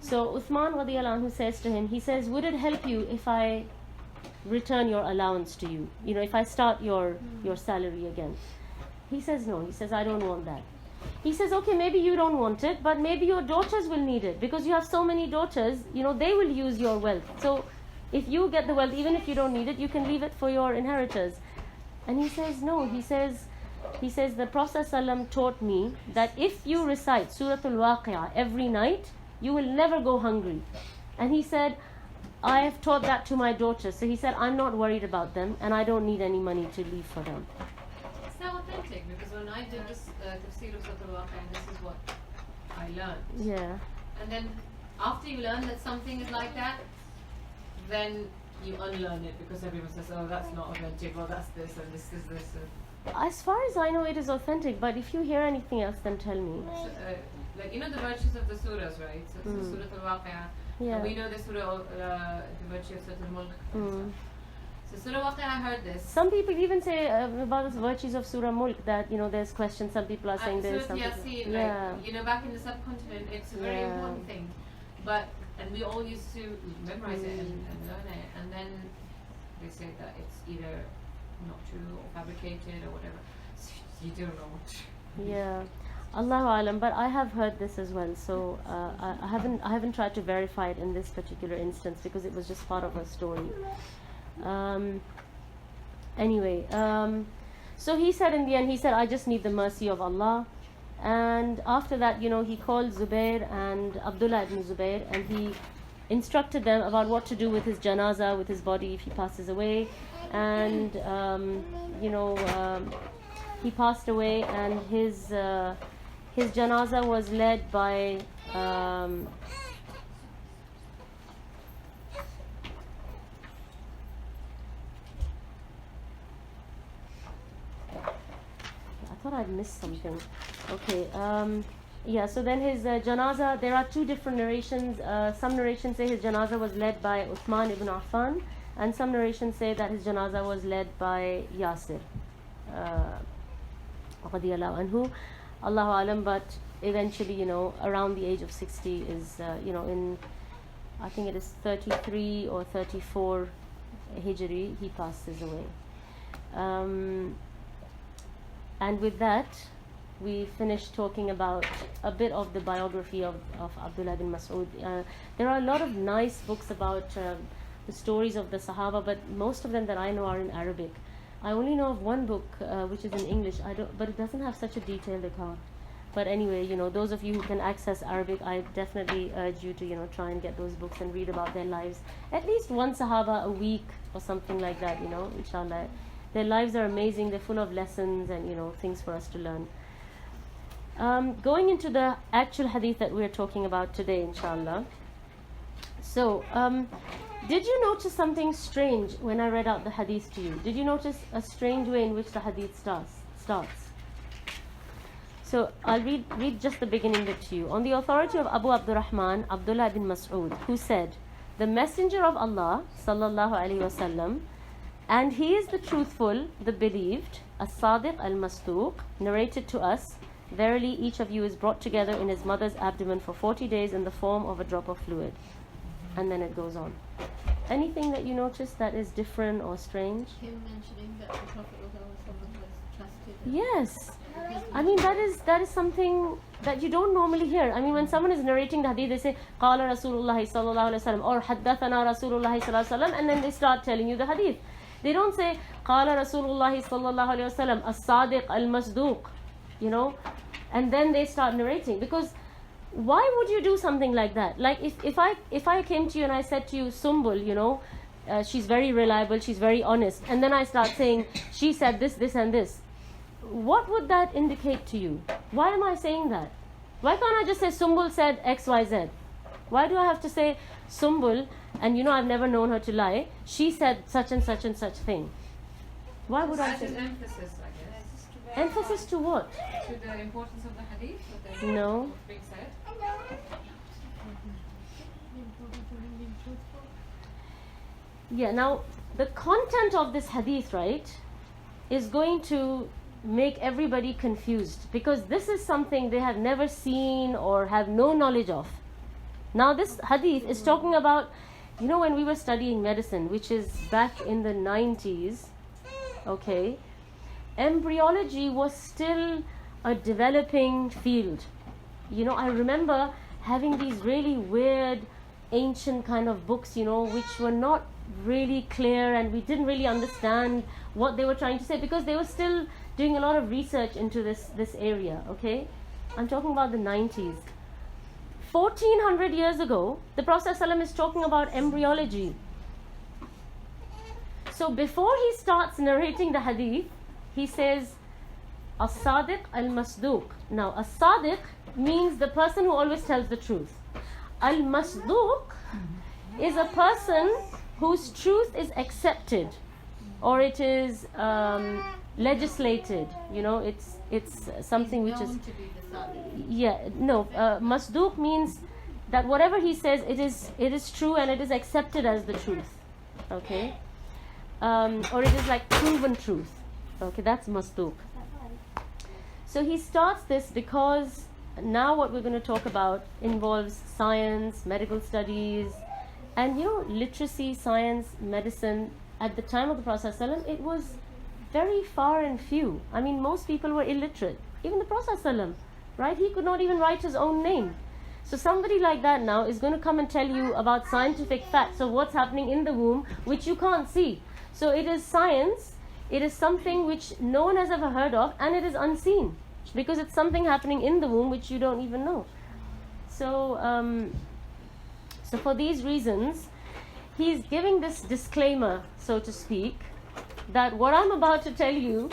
So Uthman radiallahu anhu says to him, he says, would it help you if I return your allowance to you? If I start your salary again? He says, no. He says, I don't want that. He says, okay, maybe you don't want it, but maybe your daughters will need it, because you have so many daughters, they will use your wealth. So if you get the wealth, even if you don't need it, you can leave it for your inheritors. And he says, no. He says, the Prophet ﷺ taught me that if you recite Surah Al-Waqi'ah every night, you will never go hungry. And he said, I have taught that to my daughters. So he said, I'm not worried about them, and I don't need any money to leave for them. It's now authentic, because when I did this tafsir of Surah Al-Waqi'ah, this is what I learned. Yeah. And then after you learn that something is like that, then you unlearn it, because everyone says, oh, that's not authentic, or that's this, and this is this. As far as I know, it is authentic, but if you hear anything else, then tell me. So, the virtues of the surahs, right? So Surah Al-Waqi'ah. Yeah. And we know the surah, the virtue of Surah Al-Mulk. So Surah Al-Waqi'ah, I heard this. Some people even say about the virtues of Surah Mulk that, there's questions. Some people are saying this. Some people, Yasin, back in the subcontinent, it's a very important thing. And we all used to memorize it and learn it. And then they say that it's either not true or fabricated or whatever. So you don't know what. Yeah. Allahu Alam, but I have heard this as well, so I haven't tried to verify it in this particular instance because it was just part of her story. Anyway, so he said in the end, I just need the mercy of Allah. And after that, he called Zubair and Abdullah ibn Zubair, and he instructed them about what to do with his janazah, with his body if he passes away. And he passed away, and his janazah was led by I thought I'd missed something. Okay. So then his janazah, there are two different narrations. Some narrations say his janazah was led by Uthman ibn Affan, and some narrations say that his janazah was led by Yasir radiyallahu anhu. Allahu alam, but eventually, around the age of 60 is, in, I think it is 33 or 34 Hijri, he passes away. And with that, we finished talking about a bit of the biography of Abdullah bin Mas'ud. There are a lot of nice books about the stories of the Sahaba, but most of them that I know are in Arabic. I only know of one book which is in English, but it doesn't have such a detailed account. But anyway, those of you who can access Arabic, I definitely urge you to, try and get those books and read about their lives. At least one Sahaba a week or something like that, inshallah. Their lives are amazing, they're full of lessons and, things for us to learn. Going into the actual hadith that we're talking about today, inshallah. So, did you notice something strange when I read out the hadith to you? Did you notice a strange way in which the hadith starts? So, I'll read just the beginning bit to you. On the authority of Abu Abdurrahman, Abdullah bin Mas'ud, who said, the Messenger of Allah, sallallahu alaihi wasallam, and he is the truthful, the believed, as-sadiq al-masduq, narrated to us, verily each of you is brought together in his mother's abdomen for 40 days in the form of a drop of fluid. And then it goes on. Anything that you notice that is different or strange? Him mentioning that the Prophet was trusted. Yes. I mean, that is something that you don't normally hear. I mean, when someone is narrating the hadith, they say, Qala Rasulullah sallallahu alaihi wasallam, or Haddathana Rasulullah sallallahu alaihi wasallam, and then they start telling you the hadith. They don't say, Qala Rasulullah sallallahu alaihi wasallam, as-sadiq al-masduq, you know, and then they start narrating. Because why would you do something like that? Like if I came to you and I said to you, Sumbul, you know, she's very reliable, she's very honest, and then I start saying, she said this, this and this. What would that indicate to you? Why am I saying that? Why can't I just say Sumbul said X, Y, Z? Why do I have to say Sumbul, and you know I've never known her to lie, she said such and such thing? Why would I say Added emphasis, I guess. emphasis to what? To the importance of the hadith? What the No. what's being said? Yeah, now the content of this hadith, right, is going to make everybody confused, because this is something they have never seen or have no knowledge of. Now this hadith is talking about, you know, when we were studying medicine, which is back in the 90s, okay, embryology was still a developing field. You know, I remember having these really weird ancient kind of books, you know, which were not really clear, and we didn't really understand what they were trying to say, because they were still doing a lot of research into this area, okay? I'm talking about the 90s. 1400 years ago, the Prophet ﷺ is talking about embryology. So before he starts narrating the hadith, he says, as-sadiq al-masduq. Now, as-sadiq means the person who always tells the truth. Al-masduq is a person whose truth is accepted, or it is legislated. You know, it's something which is known to be the Sadiq. yeah, no, masduq means that whatever he says, it is true and it is accepted as the truth, okay, or it is like proven truth, okay, that's masduq. So he starts this because now what we're going to talk about involves science, medical studies, and you know, literacy, science, medicine. At the time of the Prophet ﷺ, it was very far and few. I mean, most people were illiterate. Even the Prophet ﷺ, right? He could not even write his own name. So somebody like that now is going to come and tell you about scientific facts of what's happening in the womb, which you can't see. So it is science. It is something which no one has ever heard of, and it is unseen, because it's something happening in the womb which you don't even know. So, so for these reasons, he's giving this disclaimer, so to speak, that what I'm about to tell you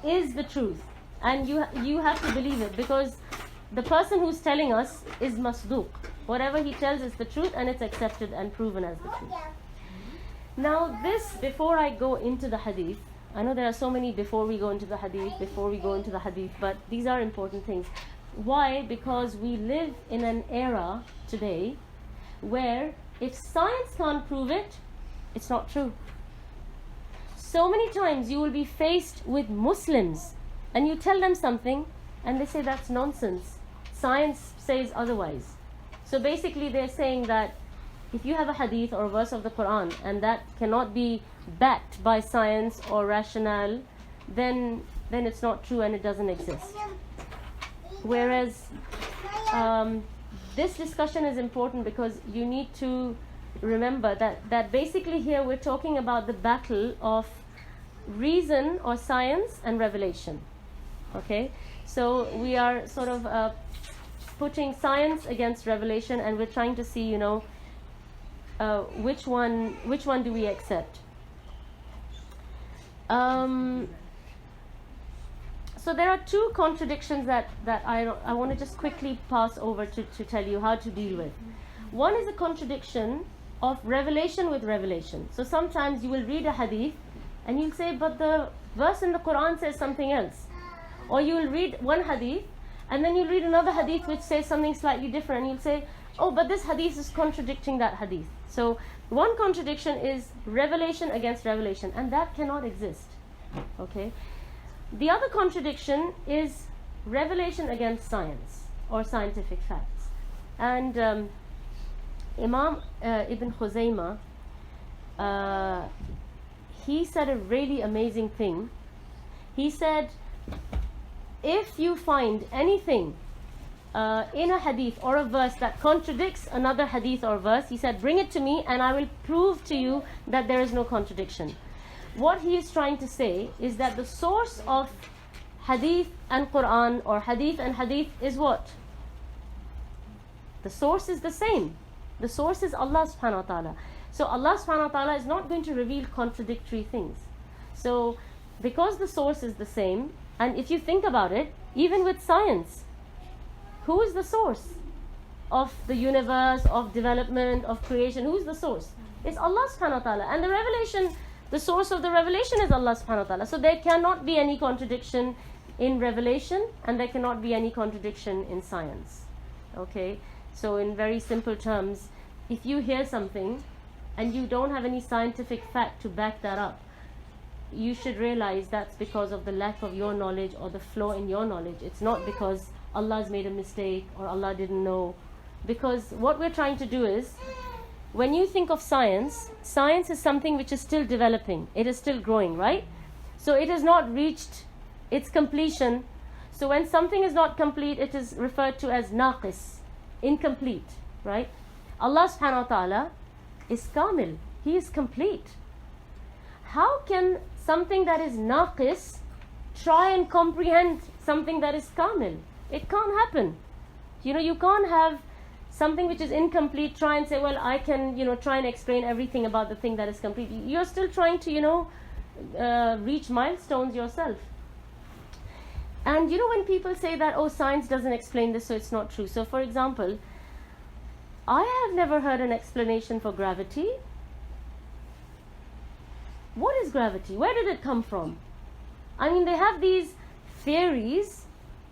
is the truth, and you have to believe it, because the person who's telling us is masduq. Whatever he tells is the truth, and it's accepted and proven as the truth. Now this, before I go into the hadith, I know there are so many before we go into the hadith, but these are important things. Why? Because we live in an era today where if science can't prove it, it's not true. So many times you will be faced with Muslims and you tell them something and they say that's nonsense. Science says otherwise. So basically they're saying that if you have a hadith or a verse of the Quran and that cannot be backed by science or rationale, then it's not true and it doesn't exist. Whereas this discussion is important because you need to remember that basically here we're talking about the battle of reason or science and revelation. Okay, so we are sort of putting science against revelation, and we're trying to see, you know, which one do we accept. So So there are two contradictions that I want to just quickly pass over to tell you how to deal with. One is a contradiction of revelation with revelation. So sometimes you will read a hadith and you'll say, but the verse in the Quran says something else. Or you will read one hadith and then you'll read another hadith which says something slightly different, and you'll say, oh, but this hadith is contradicting that hadith. So one contradiction is revelation against revelation, and that cannot exist. Okay. The other contradiction is revelation against science or scientific facts. And Imam Ibn Khuzaymah, he said a really amazing thing. He said, if you find anything in a hadith or a verse that contradicts another hadith or verse, he said, bring it to me and I will prove to you that there is no contradiction. What he is trying to say is that the source of hadith and Quran, or hadith and hadith, is what? The source is the same. The source is Allah subhanahu wa ta'ala. So Allah subhanahu wa ta'ala is not going to reveal contradictory things. So because the source is the same, and if you think about it, even with science, who is the source of the universe, of development, of creation? Who is the source? It's Allah subhanahu wa ta'ala. And the revelation, the source of the revelation is Allah subhanahu wa ta'ala. So there cannot be any contradiction in revelation, and there cannot be any contradiction in science. Okay? So in very simple terms, if you hear something and you don't have any scientific fact to back that up, you should realize that's because of the lack of your knowledge or the flaw in your knowledge. It's not because Allah's made a mistake or Allah didn't know. Because what we're trying to do is, when you think of science, science is something which is still developing. It is still growing, right? So it has not reached its completion. So when something is not complete, it is referred to as naqis, incomplete, right? Allah subhanahu wa ta'ala is kamil. He is complete. How can something that is naqis try and comprehend something that is kamil? It can't happen. You can't have something which is incomplete try and say, well, I can, try and explain everything about the thing that is complete. You're still trying to, reach milestones yourself. And when people say that, oh, science doesn't explain this, so it's not true. So for example, I have never heard an explanation for gravity. What is gravity? Where did it come from? I mean, they have these theories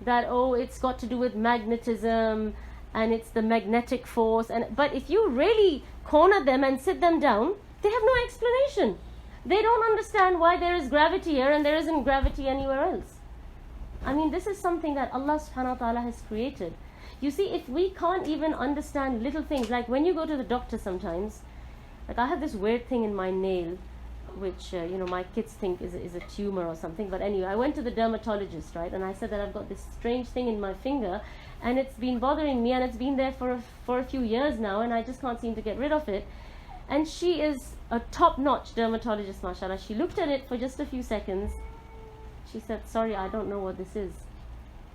that, oh, it's got to do with magnetism and it's the magnetic force. But if you really corner them and sit them down, they have no explanation. They don't understand why there is gravity here and there isn't gravity anywhere else. I mean, this is something that Allah subhanahu wa ta'ala has created. You see, if we can't even understand little things, like when you go to the doctor sometimes, like I have this weird thing in my nail, which, my kids think is a tumor or something. But anyway, I went to the dermatologist, right? And I said that I've got this strange thing in my finger and it's been bothering me and it's been there for a few years now and I just can't seem to get rid of it. And she is a top-notch dermatologist, mashallah. She looked at it for just a few seconds. She said, sorry, I don't know what this is.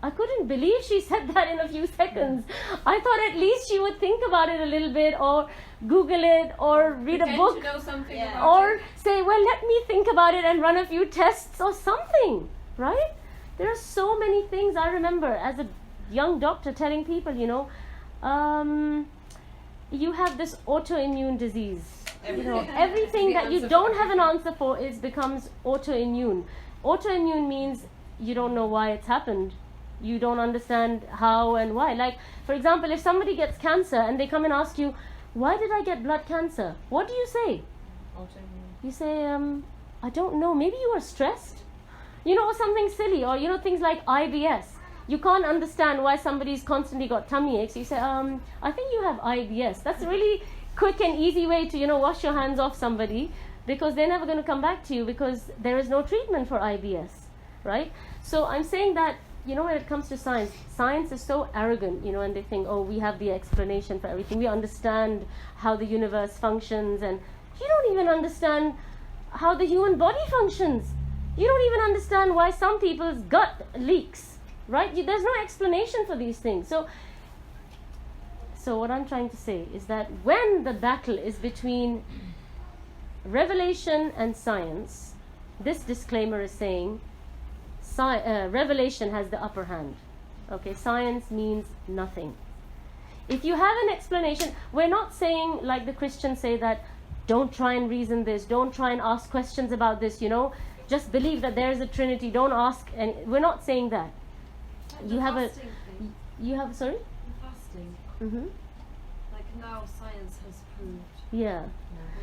I couldn't believe she said that in a few seconds. I thought at least she would think about it a little bit, or Google it, or read a book, to know something or say, well, let me think about it and run a few tests or something, right? There are so many things. I remember as a young doctor telling people, you have this autoimmune disease. Everything that you don't have an answer for becomes autoimmune. Autoimmune means you don't know why it's happened. You don't understand how and why. Like, for example, if somebody gets cancer and they come and ask you, why did I get blood cancer? What do you say? You say, I don't know. Maybe you were stressed. Or something silly. Or, things like IBS. You can't understand why somebody's constantly got tummy aches. You say, I think you have IBS. That's a really quick and easy way to, wash your hands off somebody, because they're never going to come back to you because there is no treatment for IBS, right? So I'm saying that, when it comes to science, science is so arrogant, and they think, oh, we have the explanation for everything. We understand how the universe functions, and you don't even understand how the human body functions. You don't even understand why some people's gut leaks, right? There's no explanation for these things. So what I'm trying to say is that when the battle is between revelation and science, this disclaimer is saying, revelation has the upper hand. Okay, science means nothing. If you have an explanation, we're not saying like the Christians say that don't try and reason this, don't try and ask questions about this, just believe that there is a Trinity, don't ask, and we're not saying that. You have sorry? Fasting. Mm-hmm. Like now science has proved. Yeah.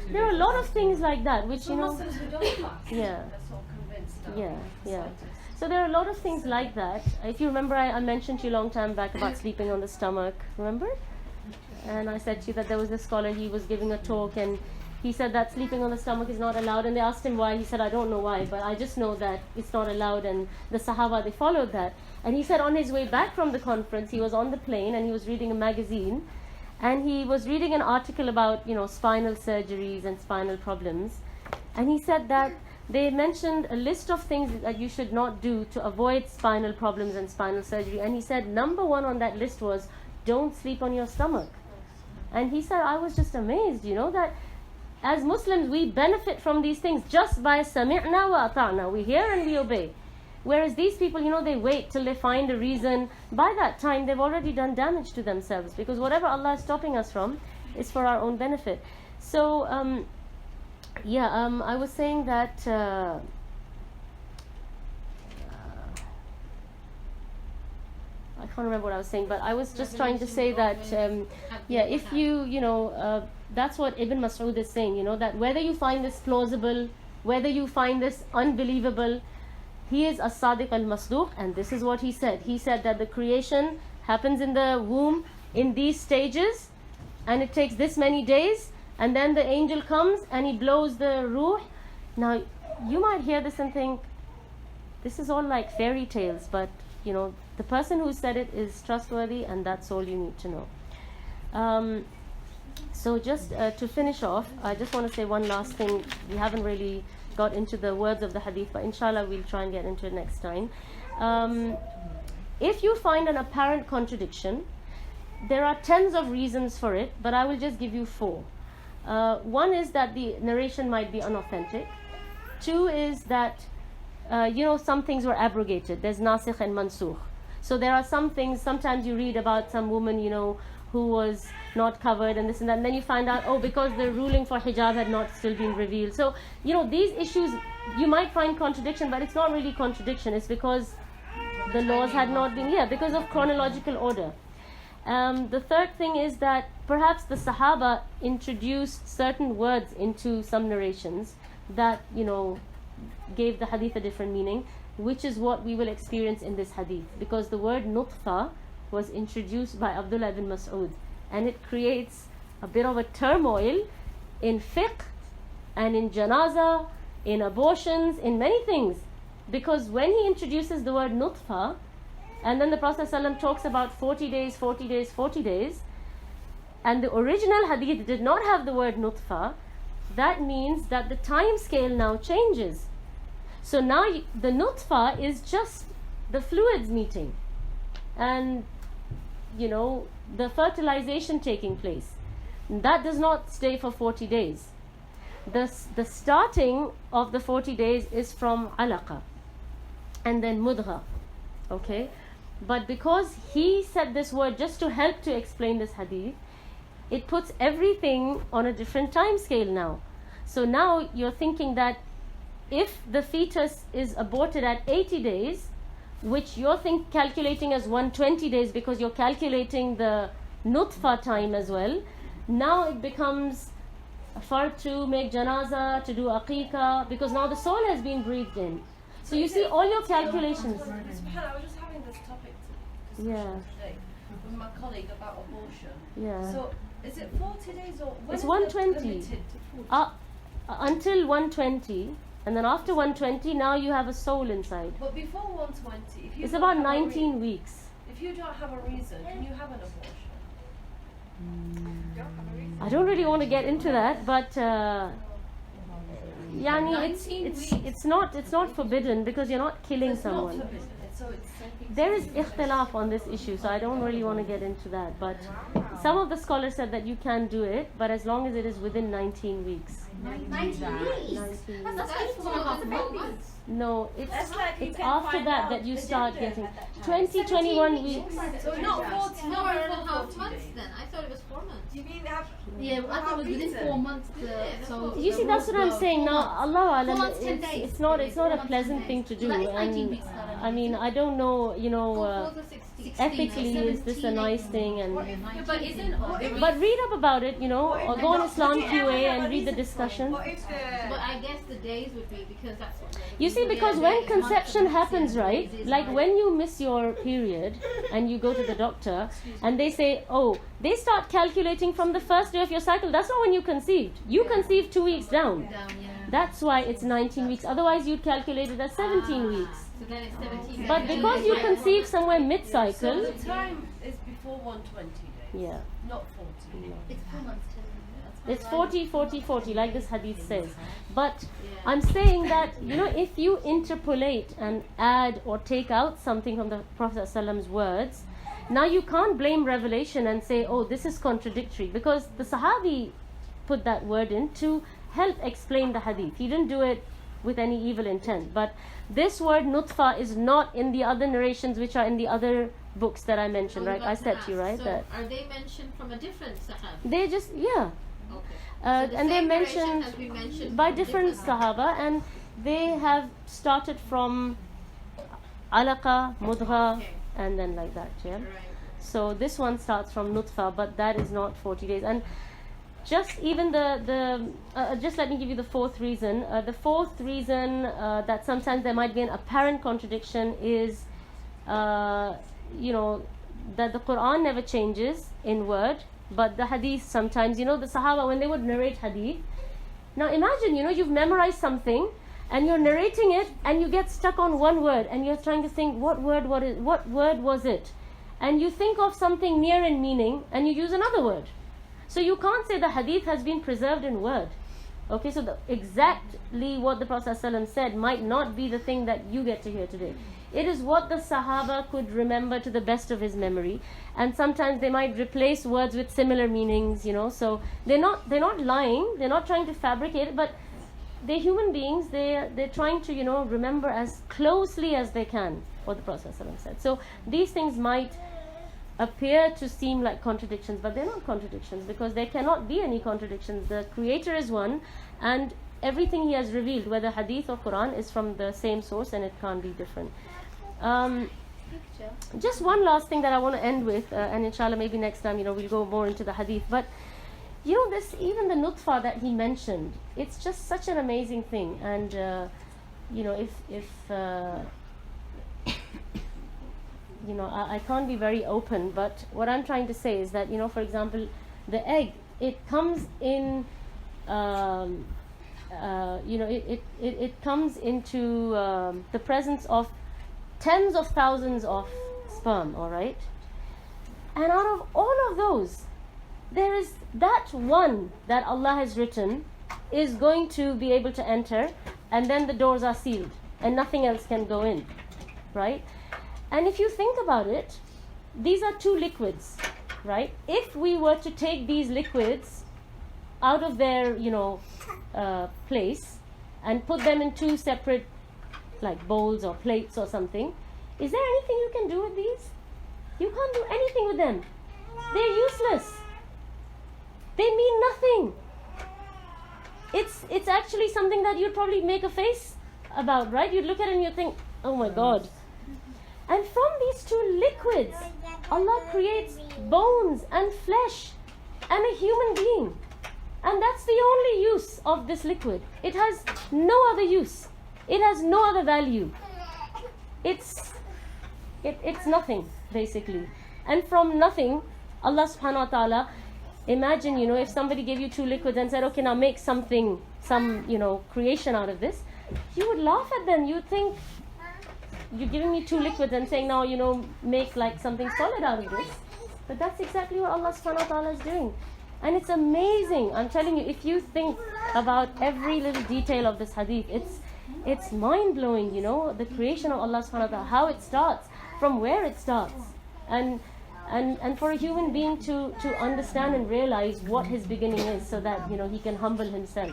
There are a lot of things like that which Some Muslims who don't fast. Yeah. They're sort of convinced now. Yeah, yeah. Scientists. So there are a lot of things like that. If you remember, I mentioned to you a long time back about sleeping on the stomach, remember? And I said to you that there was this scholar, he was giving a talk and he said that sleeping on the stomach is not allowed, and they asked him why. He said, I don't know why, but I just know that it's not allowed, and the Sahaba, they followed that. And he said on his way back from the conference, he was on the plane and he was reading a magazine, and he was reading an article about, spinal surgeries and spinal problems. And he said that they mentioned a list of things that you should not do to avoid spinal problems and spinal surgery. And he said number one on that list was, don't sleep on your stomach. And he said, I was just amazed, that as Muslims, we benefit from these things just by sami'na wa ata'na. We hear and we obey. Whereas these people, they wait till they find a reason. By that time, they've already done damage to themselves, because whatever Allah is stopping us from is for our own benefit. So, I was saying that I can't remember what I was saying, but I was just trying to say that if that's what Ibn Mas'ud is saying, that whether you find this plausible, whether you find this unbelievable, he is as-Sadiq al-Masduq, and this is what he said. He said that the creation happens in the womb in these stages, and it takes this many days, and then the angel comes and he blows the ruh. Now, you might hear this and think, this is all like fairy tales, but the person who said it is trustworthy, and that's all you need to know. So just to finish off, I just want to say one last thing. We haven't really got into the words of the hadith, but inshallah we'll try and get into it next time. If you find an apparent contradiction, there are tens of reasons for it, but I will just give you 4. One is that the narration might be unauthentic. 2 is that some things were abrogated. There's nasikh and mansukh. So there are some things, sometimes you read about some woman, who was not covered and this and that, and then you find out, because the ruling for hijab had not still been revealed. So, these issues, you might find contradiction, but it's not really contradiction. It's because the laws had not been, because of chronological order. The third thing is that perhaps the Sahaba introduced certain words into some narrations that, gave the hadith a different meaning, which is what we will experience in this hadith, because the word nutfa was introduced by Abdullah ibn Mas'ud, and it creates a bit of a turmoil in fiqh and in janaza, in abortions, in many things, because when he introduces the word nutfa, and then the Prophet ﷺ talks about 40 days, 40 days, 40 days, and the original hadith did not have the word nutfa, that means that the time scale now changes. So now the nutfa is just the fluids meeting and the fertilization taking place. That does not stay for 40 days. The starting of the 40 days is from alaqa and then mudgha. Okay? But because he said this word just to help to explain this hadith, it puts everything on a different time scale now. So now you're thinking that if the fetus is aborted at 80 days, which you're calculating as 120 days because you're calculating the nutfa time as well, now it becomes fard to make janaza, to do aqiqah, because now the soul has been breathed in. So you see all your calculations. I was just having this topic discussion today with my colleague about abortion. Yeah. So is it 40 days or when It's is it 120. limited to 40? Until 120, and then after 120, now you have a soul inside. But before 120, if you It's don't about have a 19 weeks. if you don't have a reason, can you have an abortion? I don't really want to get into that, but yani it's not forbidden because you're not killing It's someone. not forbidden. So it's There is ikhtilaf on this issue, so I don't really want to get into that. But some of the scholars said that you can do it, but as long as it is within 19 weeks. 19 weeks. 19 That's weeks. 4 months. No, it's like you it's can after find that out that you the start gender getting at that time. 20, 21 weeks. So not 40, No, not 4.5 40 months days. then. I thought it was 4 months. Do you mean have? Yeah, I thought it was within 4 months. So You see, that's what I'm saying now. Allah Alam, 4 months, 10 it's, days. it's not a 4 months, pleasant 10 thing days. to do. That is 19 And weeks that I mean, I don't know, Goes to 16. ethically is this a nice thing? And But isn't but read up about it, or go on Islam QA and read the discussion. What if But I guess the days would be because that's what. You see, because when conception happens, right, like when you miss your period and you go to the doctor and they say, oh, they start calculating from the first day of your cycle. That's not when you conceived. You conceived 2 weeks down. That's why it's 19 weeks. Otherwise, you'd calculate it as 17 weeks. So then it's 17. But because you conceive somewhere so mid-cycle, the time is before 120 days? yeah, Not 40. it's 4 months. it's 40, 40, 40, like this hadith says. But I'm saying that, if you interpolate and add or take out something from the Prophet ﷺ's words, now you can't blame revelation and say, oh, this is contradictory, because the Sahabi put that word in to help explain the hadith. He didn't do it with any evil intent. But this word nutfa is not in the other narrations which are in the other books that I mentioned, right? I said to you, right? So That are they mentioned from a different Sahaba? they just, yeah. Okay. And they're same narration mentioned has been mentioned by from different Sahaba, and they have started from alaqa, mudgha, Okay. and then like that, yeah. Right. So this one starts from nutfa, but that is not 40 days. And just even just let me give you the fourth reason. The fourth reason that sometimes there might be an apparent contradiction is, that the Quran never changes in word, but the hadith sometimes, the Sahaba, when they would narrate hadith. Now imagine, you've memorized something and you're narrating it and you get stuck on one word and you're trying to think what word was it? And you think of something near in meaning and you use another word. So you can't say the hadith has been preserved in word. Okay, so exactly what the Prophet ﷺ said might not be the thing that you get to hear today. It is what the Sahaba could remember to the best of his memory. And sometimes they might replace words with similar meanings, so they're not lying, they're not trying to fabricate it, but they're human beings, they're trying to, remember as closely as they can what the Prophet ﷺ said. So these things might appear to seem like contradictions, but they're not contradictions, because there cannot be any contradictions. The Creator is one, and everything He has revealed, whether hadith or Quran, is from the same source, and it can't be different. Just one last thing that I want to end with, and inshallah maybe next time we'll go more into the hadith, but this, even the nutfa that he mentioned, it's just such an amazing thing. And if I can't be very open, but what I'm trying to say is that, for example, the egg, it comes in, it comes into the presence of tens of thousands of sperm, all right? And out of all of those, there is that one that Allah has written is going to be able to enter, and then the doors are sealed, and nothing else can go in, right? And if you think about it, these are two liquids, right? If we were to take these liquids out of their, place and put them in two separate, like bowls or plates or something, is there anything you can do with these? You can't do anything with them. They're useless. They mean nothing. It's actually something that you'd probably make a face about, right? You'd look at it and you'd think, oh my God. And from these two liquids, Allah creates bones and flesh and a human being. And that's the only use of this liquid. It has no other use. It has no other value. It's nothing, basically. And from nothing, Allah subhanahu wa ta'ala, imagine, if somebody gave you two liquids and said, okay, now make some creation out of this, you would laugh at them. You'd think, you're giving me two liquids and saying now, make like something solid out of this. But that's exactly what Allah subhanahu wa ta'ala is doing. And it's amazing. I'm telling you, if you think about every little detail of this hadith, It's mind-blowing, the creation of Allah subhanahu wa ta'ala, how it starts, from where it starts. And for a human being to understand and realize what his beginning is, so that he can humble himself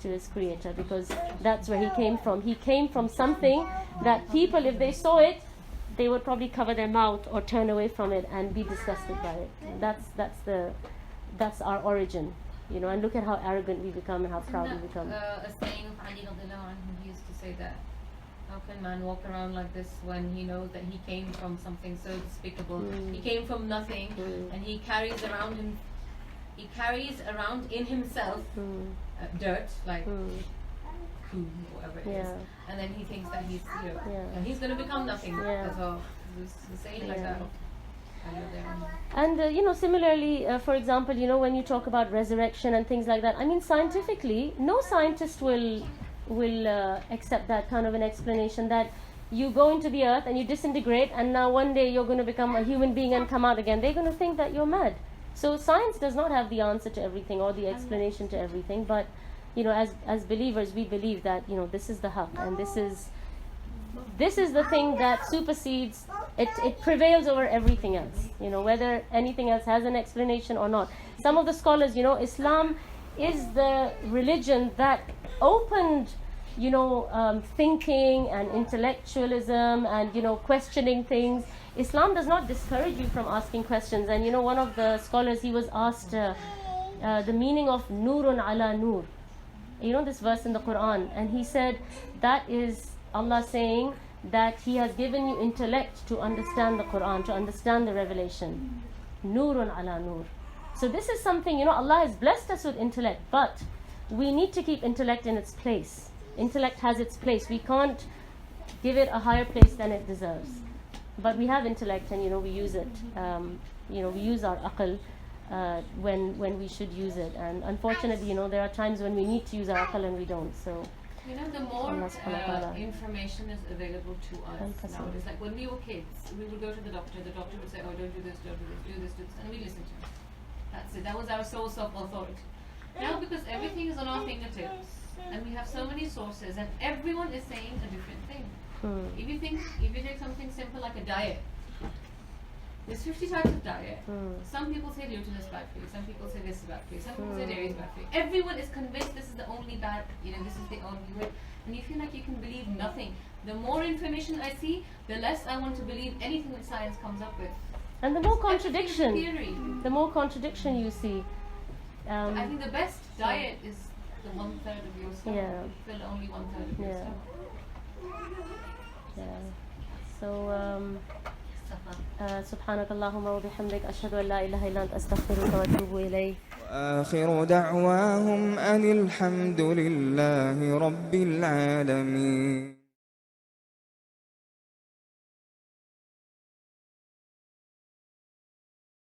to his creator, because that's where he came from. He came from something that people, if they saw it, they would probably cover their mouth or turn away from it and be disgusted by it. That's our origin, and look at how arrogant we become and how proud we become. A saying of Ali radiallahu anhu, he used to say that, how can man walk around like this when he knows that he came from something so despicable? He came from nothing, and he carries around in himself dirt, like poo, whatever it is, and then he thinks that he's and he's going to become nothing as well. The saying like that. And similarly, for example, when you talk about resurrection and things like that, I mean, scientifically, no scientist will accept that kind of an explanation, that you go into the earth and you disintegrate and now one day you're going to become a human being and come out again. They're going to think that you're mad. So science does not have the answer to everything or the explanation to everything, but as believers, we believe that this is the haqq, and this is the thing that supersedes it prevails over everything else, whether anything else has an explanation or not. Some of the scholars, Islam is the religion that opened thinking and intellectualism and questioning things. Islam does not discourage you from asking questions. And one of the scholars, he was asked the meaning of nurun ala nur, this verse in the Quran, and he said that is Allah saying that He has given you intellect to understand the Quran, to understand the revelation. Nurun ala nur. So this is something, Allah has blessed us with intellect, but we need to keep intellect in its place. Intellect has its place. We can't give it a higher place than it deserves. But we have intellect, and we use it. We use our aql when we should use it. And unfortunately, there are times when we need to use our aql and we don't. So the more information is available to us nowadays, like when we were kids, we would go to the doctor would say, oh, don't do this, do this, and we listen to him. That's it. That was our source of authority. Now, because everything is on our fingertips, and we have so many sources, and everyone is saying a different thing. If you take something simple like a diet, there's 50 types of diet. Some people say gluten is bad for you, some people say this is bad for you, some people say dairy is bad for you. Everyone is convinced this is the only bad, this is the only way. And you feel like you can believe nothing. The more information I see, the less I want to believe anything that science comes up with. And the more contradiction you see. I think the best diet is the 1/3 of your stomach. Fill only 1/3 of your stomach. So سبحانك اللهم وبحمدك أشهد أن لا إله إلا أنت أستغفرك وأتوب إليك. آخر دعواهم أن الحمد لله رب العالمين.